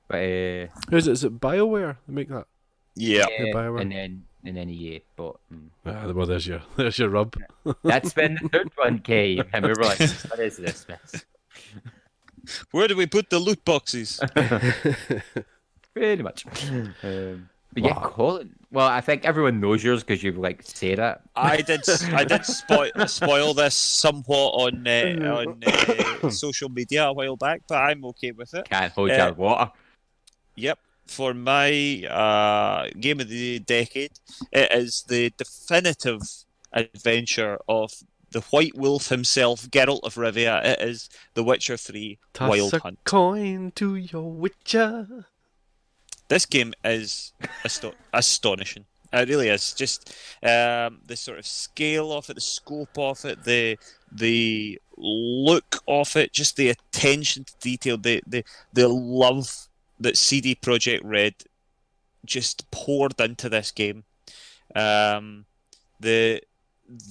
C: Who's it? Is it BioWare that make that?
B: Yeah.
C: BioWare.
A: And then EA, but
C: well, there's your rub.
A: That's been the third one, Kay. And we were like, what is this mess?
B: Where do we put the loot boxes?
A: Pretty much. But yeah, Colin. Well, I think everyone knows yours because you've like said it.
B: I did spoil this somewhat on social media a while back, but I'm okay with it.
A: Can't hold your water.
B: Yep. For my game of the decade, it is the definitive adventure of the White Wolf himself, Geralt of Rivia. It is The Witcher 3 Wild Hunt.
C: Toss a coin to your Witcher.
B: This game is astonishing. It really is. Just the sort of scale of it, the scope of it, the look of it, just the attention to detail, the love that CD Projekt Red just poured into this game. The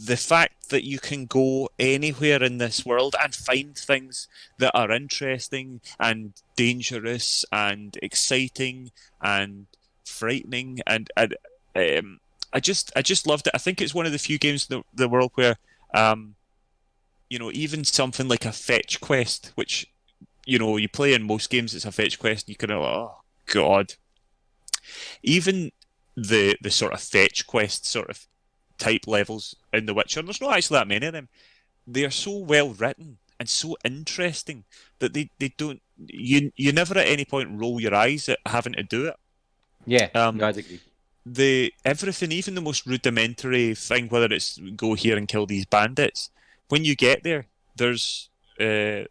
B: the fact that you can go anywhere in this world and find things that are interesting and dangerous and exciting and frightening, and I just loved it. I think it's one of the few games in the world where, even something like a fetch quest, which you play in most games, it's a fetch quest, and you kind of, oh god. Even the sort of fetch quest sort of type levels in The Witcher, and there's not actually that many of them, they are so well written and so interesting that they don't, you never at any point roll your eyes at having to do it.
A: Yeah, no, I'd agree.
B: Everything, even the most rudimentary thing, whether it's go here and kill these bandits, when you get there, there's a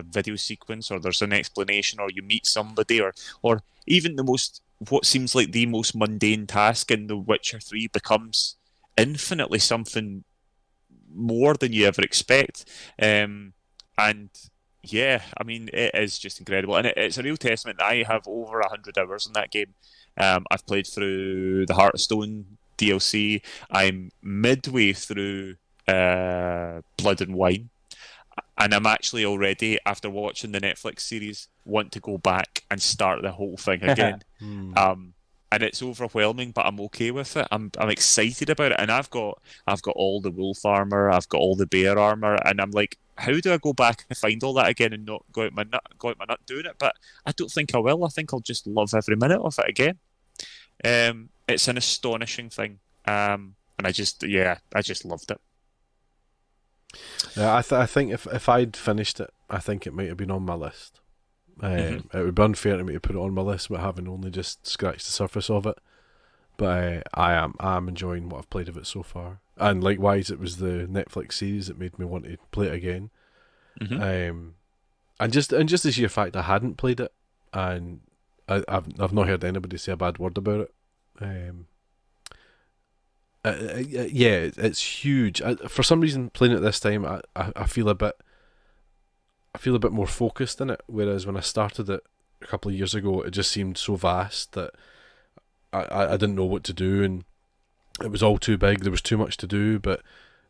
B: video sequence, or there's an explanation, or you meet somebody, or even what seems like the most mundane task in The Witcher 3 becomes infinitely something more than you ever expect. And yeah, I mean, it is just incredible, and it's a real testament. I have over 100 hours in that game. I've played through the Heart of Stone DLC. I'm midway through Blood and Wine, and I'm actually already, after watching the Netflix series, want to go back and start the whole thing again. And it's overwhelming, but I'm okay with it. I'm excited about it, and I've got all the wolf armor, I've got all the bear armor, and I'm like, how do I go back and find all that again and not go out my nut doing it? But I don't think I will. I think I'll just love every minute of it again. It's an astonishing thing, and I just loved it.
C: Yeah, I think if I'd finished it, I think it might have been on my list. It would be unfair to me to put it on my list, but having only just scratched the surface of it. But I am enjoying what I've played of it so far, and likewise, it was the Netflix series that made me want to play it again. And just the sheer fact I hadn't played it, and I've not heard anybody say a bad word about it. Yeah, it's huge. For some reason, playing it this time, I feel a bit more focused in it. Whereas when I started it a couple of years ago, it just seemed so vast that I didn't know what to do, and it was all too big. There was too much to do. But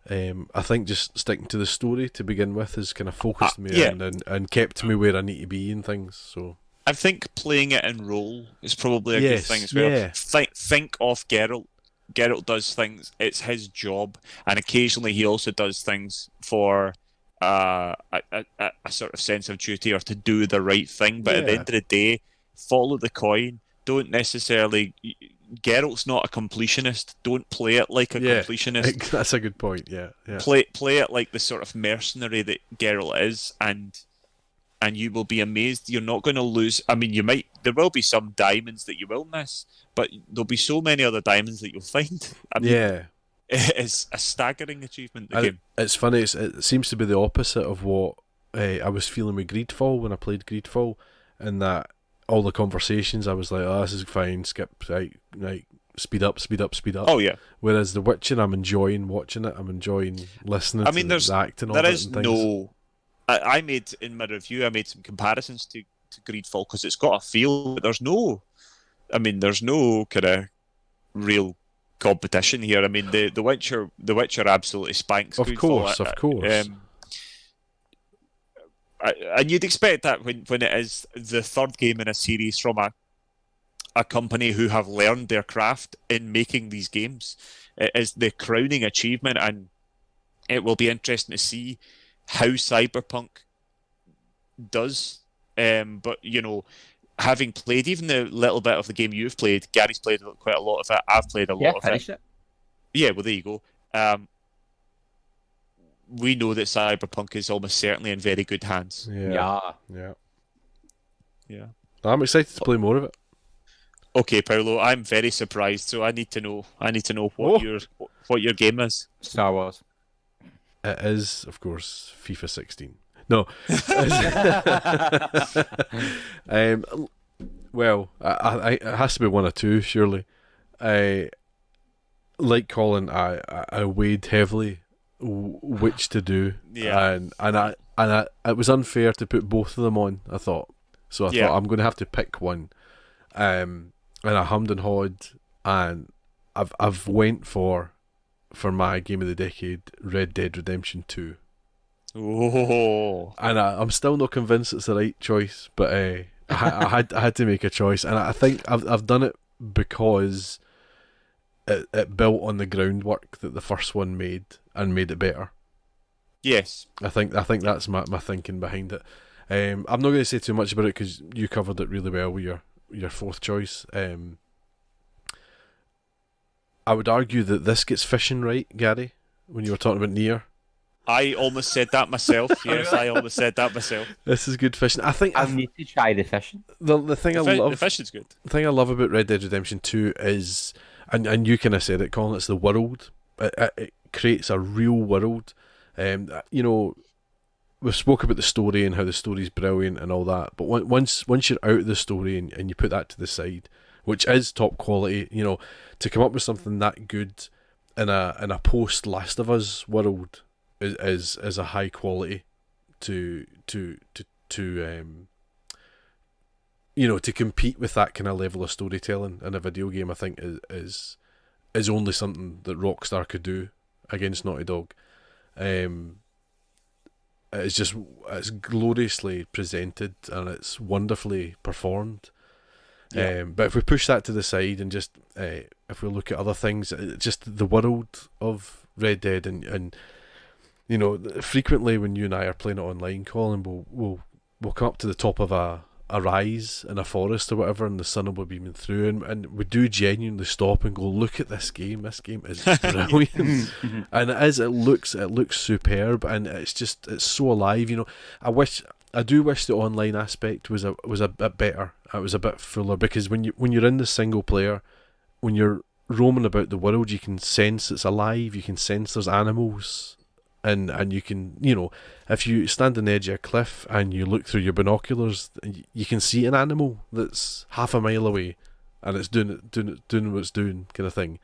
C: I think just sticking to the story to begin with has kind of focused me in and kept me where I need to be and things. So
B: I think playing it in role is probably a good thing as well.
C: Yeah.
B: Think of Geralt. Geralt does things. It's his job, and occasionally he also does things for a sort of sense of duty, or to do the right thing. But at the end of the day, follow the coin. Don't necessarily. Geralt's not a completionist. Don't play it like a completionist.
C: That's a good point. Yeah.
B: Play it like the sort of mercenary that Geralt is, and you will be amazed. You're not going to lose. I mean, there will be some diamonds that you will miss, but there'll be so many other diamonds that you'll find. I mean, it's a staggering achievement. The game.
C: It's funny. It seems to be the opposite of what I was feeling with Greedfall when I played Greedfall, and that all the conversations I was like, "Oh, this is fine. Skip. Right. Speed up.
B: Oh yeah.
C: Whereas The Witcher, I'm enjoying watching it. I'm enjoying listening. I mean,
B: there's
C: the acting.
B: There is no. I made in my review. I made some comparisons to Greedfall because it's got a feel, but there's no kind of real competition here. I mean, the Witcher absolutely spanks Greedfall.
C: Of course.
B: And you'd expect that when it is the third game in a series from a company who have learned their craft in making these games. It is the crowning achievement, and it will be interesting to see how Cyberpunk does. But having played even the little bit of the game you've played, Gary's played quite a lot of it. I've played a lot of it. Yeah, well, there you go. We know that Cyberpunk is almost certainly in very good hands.
C: Yeah.
B: Yeah.
C: I'm excited to play more of it.
B: Okay, Paolo, I'm very surprised. So I need to know what your game is.
A: Star Wars.
C: It is, of course, FIFA 16. No. Well, it has to be one or two, surely. Like Colin, I weighed heavily which to do, and it was unfair to put both of them on. I thought I'm going to have to pick one, and I hummed and hawed, and I've went for for my game of the decade, Red Dead Redemption 2.
B: Oh,
C: And I'm still not convinced it's the right choice, but I had to make a choice, and I think I've done it because it built on the groundwork that the first one made and made it better.
B: yes.
C: I think that's my thinking behind it. I'm not going to say too much about it because you covered it really well with your fourth choice. I would argue that this gets fishing right, Gary, when you were talking about Nier.
B: I almost said that myself. Yes, I almost said that myself.
C: This is good fishing. I think
A: I need to try the fishing.
C: the thing I
B: The
C: love
B: fishing's good.
C: the thing I love about Red Dead Redemption 2 is, and you kind of said it, Colin, it's the world. It creates a real world. You know, we've spoke about the story and how the story's brilliant and all that, but once you're out of the story and you put that to the side, which is top quality, you know, to come up with something that good in a post Last of Us world is a high quality to you know, to compete with that kind of level of storytelling in a video game. I think is only something that Rockstar could do against Naughty Dog. It's gloriously presented and it's wonderfully performed.
B: Yeah.
C: But if we push that to the side and just if we look at other things, just the world of Red Dead and you know, frequently when you and I are playing it online, Colin, we'll come up to the top of a rise in a forest or whatever, and the sun will be beaming through, and we do genuinely stop and go, look at this game. This game is brilliant, and it looks superb, and it's so alive. You know, I do wish the online aspect was a bit better. It was a bit fuller, because when you're in the single player, when you're roaming about the world, you can sense it's alive. You can sense there's animals. And you can, you know, if you stand on the edge of a cliff and you look through your binoculars, you can see an animal that's half a mile away, and it's doing what it's doing, kind of thing.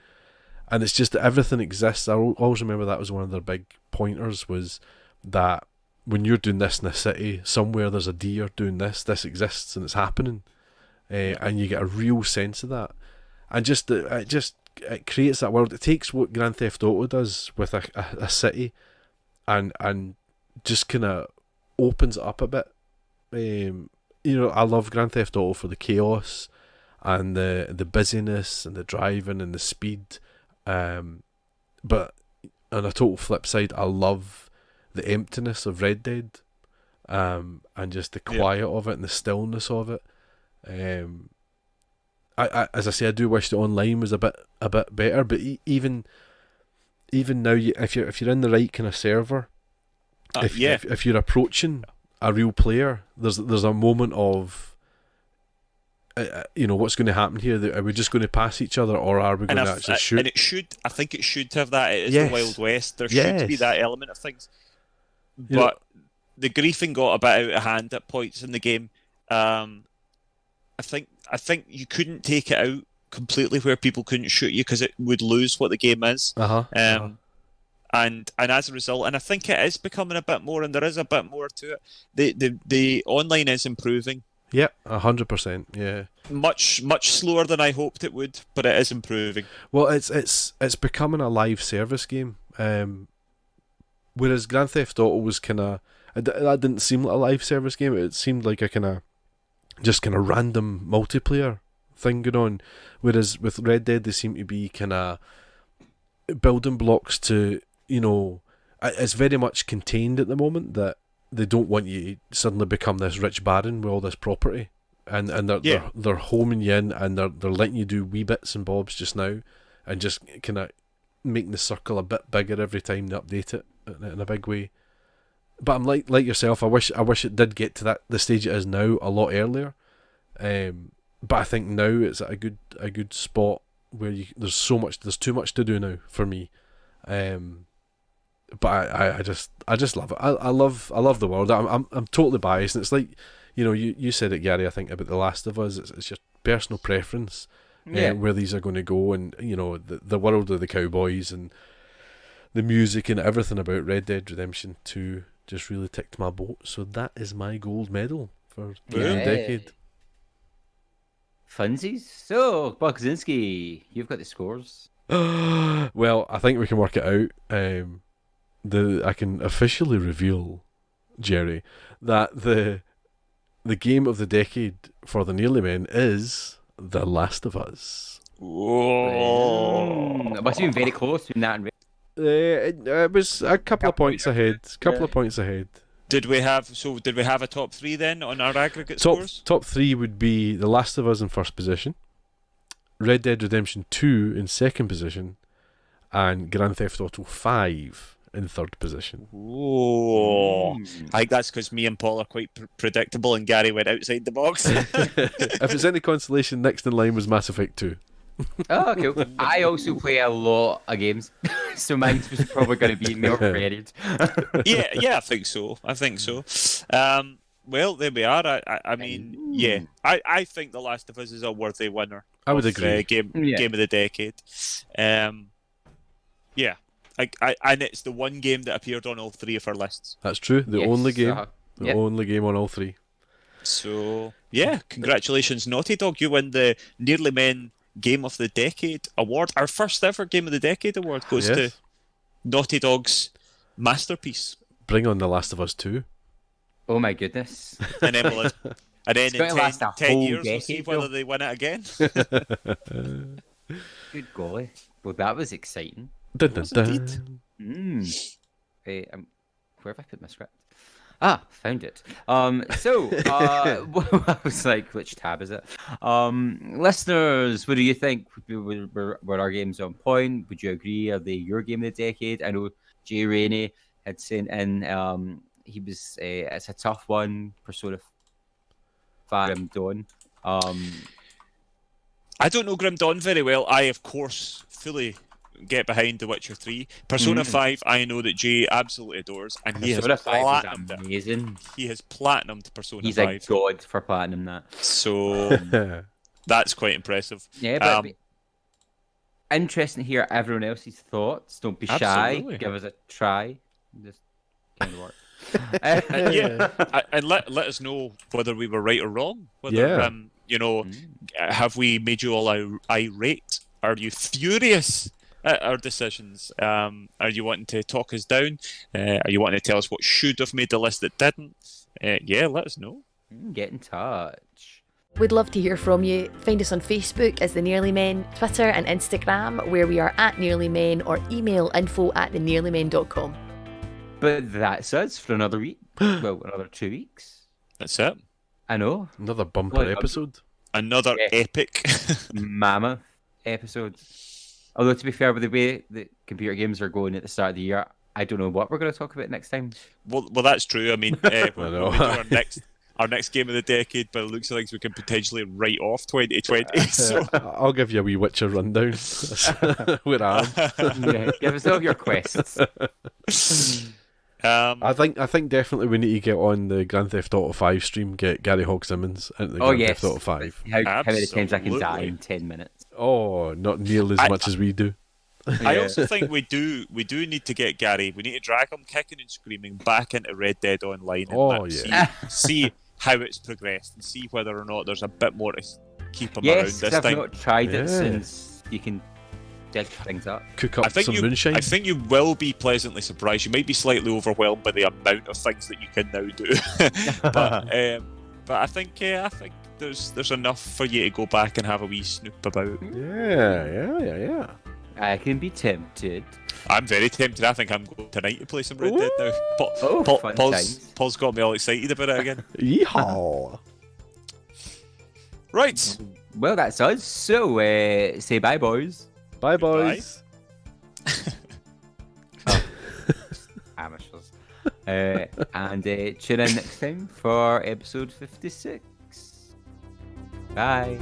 C: And it's just that everything exists. I always remember that was one of their big pointers, was that when you're doing this in a city, somewhere there's a deer doing this exists and it's happening, and you get a real sense of that. And it creates that world. It takes what Grand Theft Auto does with a city, and just kind of opens it up a bit. You know, I love Grand Theft Auto for the chaos and the busyness and the driving and the speed. But on a total flip side, I love the emptiness of Red Dead, and just the quiet of it and the stillness of it. I as I say, I do wish the online was a bit better, but even now, if you're in the right kind of server, if you're approaching a real player, there's a moment of you know, what's going to happen here? Are we just going to pass each other, or are we going to actually shoot?
B: And I think it should have that. It is
C: Yes.
B: the Wild West. There
C: Yes.
B: should be that element of things.
C: You know-
B: But the griefing got a bit out of hand at points in the game. I think you couldn't take it out completely where people couldn't shoot you, because it would lose what the game is. And as a result, and I think it is becoming a bit more, and there is a bit more to it. The online is improving.
C: Yep, 100%. Yeah.
B: Much slower than I hoped it would, but it is improving.
C: Well, it's becoming a live service game. Whereas Grand Theft Auto was kind of, that didn't seem like a live service game. It seemed like a kind of random multiplayer thing going on. Whereas with Red Dead, they seem to be kind of building blocks to, you know, it's very much contained at the moment, that they don't want you to suddenly become this rich baron with all this property, and they're homing you in, and they're letting you do wee bits and bobs just now, and just kind of making the circle a bit bigger every time they update it in a big way. But I'm like yourself. I wish it did get to the stage it is now a lot earlier. But I think now it's at a good spot where there's too much to do now for me. But I just love it. I love the world. I'm totally biased, and it's like, you know, you said it, Gary, I think, about The Last of Us. It's just personal preference where these are going to go, and you know, the world of the cowboys and the music and everything about Red Dead Redemption 2 just really ticked my boat. So that is my gold medal for the decade.
A: Funsies. So, Bogzinski, you've got the scores.
C: Well, I think we can work it out. I can officially reveal, Jerry, that the game of the decade for the Nearly Men is The Last of Us.
B: Whoa.
A: It must have been very close between that and Red.
C: It was a couple of points ahead. Couple of points ahead.
B: Did we have a top 3 then on our aggregate scores?
C: Top 3 would be The Last of Us in first position, Red Dead Redemption 2 in second position, and Grand Theft Auto 5 in third position.
B: Whoa. I think that's because me and Paul are quite predictable and Gary went outside the box.
C: If it's any consolation, next in line was Mass Effect 2.
A: Oh, cool. I also play a lot of games, so mine was probably going to be more varied.
B: yeah, I think so. Well, there we are. I mean, yeah. I think The Last of Us is a worthy winner.
C: I would agree.
B: Game of the decade. Yeah. And it's the one game that appeared on all 3 of our lists.
C: That's true. The
A: Yes,
C: only game.
A: yep.
C: Only game on all 3.
B: So, yeah. Congratulations, Naughty Dog. You win the Nearly Men Game of the Decade award. Our first ever Game of the Decade award goes to Naughty Dog's masterpiece.
C: Bring on The Last of Us 2.
A: Oh my goodness.
B: And then in
A: It's gonna last a
B: 10
A: whole
B: years, we'll see
A: decade,
B: whether
A: though.
B: they win it again.
A: Good golly. Well, that was exciting.
C: Dun, dun,
B: Yes, indeed.
C: dun.
A: Where have I put my script? Found it. So, I was like, which tab is it? Listeners, what do you think? Were our games on point? Would you agree? Are they your game of the decade? I know Jay Rainey had sent in, he was, it's a tough one, Persona 5 Dawn.
B: I don't know Grim Dawn very well. I, of course, fully get behind The Witcher 3. Persona 5, I know that Jay absolutely adores, and he
A: Persona
B: has
A: 5
B: platinumed
A: is
B: it.
A: amazing.
B: He has platinumed Persona
A: He's
B: 5.
A: a god for platinum that.
B: So that's quite impressive.
A: Yeah, but interesting to hear everyone else's thoughts. Don't be shy.
B: Absolutely.
A: Give us a try. Just kind of work.
B: And and let us know whether we were right or wrong. Whether have we made you all irate? Are you furious at our decisions? Are you wanting to talk us down? Are you wanting to tell us what should have made the list that didn't? Let us know.
A: Get in touch.
D: We'd love to hear from you. Find us on Facebook as The Nearly Men, Twitter and Instagram, where we are at Nearly Men, or email info@thenearlymen.com.
A: But that's us for another week. Well, another 2 weeks.
B: That's it.
A: I know.
C: Another bumper
A: Well,
C: episode.
B: Another epic.
A: Mammoth episode. Although, to be fair, with the way that computer games are going at the start of the year, I don't know what we're going to talk about next time.
B: Well, that's true. I mean, when
C: know.
B: we do our next game of the decade, by the looks of things, we can potentially write off 2020. So.
C: I'll give you a wee Witcher rundown. Where I am.
A: Yeah, give us all your quests.
C: I think definitely we need to get on the Grand Theft Auto 5 stream, get Garry Hogg-Simmons into the Grand Theft Auto 5.
A: How many times I can die
B: Absolutely.
A: in 10 minutes?
C: Oh, not nearly as much as we do.
B: I also think we do need to get Gary. We need to drag him kicking and screaming back into Red Dead Online and see how it's progressed and see whether or not there's a bit more to keep him around
A: Yes,
B: this
A: I've
B: time.
A: not tried it
C: Yeah.
A: since you can dig things up.
C: Cook up some moonshine.
B: I think you will be pleasantly surprised. You might be slightly overwhelmed by the amount of things that you can now do, but I think there's enough for you to go back and have a wee snoop about.
C: Yeah.
A: I can be tempted.
B: I'm very tempted. I think I'm going tonight to play some Red Dead now.
A: Fun
B: Paul's
A: times.
B: got me all excited about it again.
C: Yeehaw.
B: Right.
A: Well, that's us. So, say bye, boys.
C: Bye, boys.
A: Amateurs. And tune in next time for episode 56. Bye.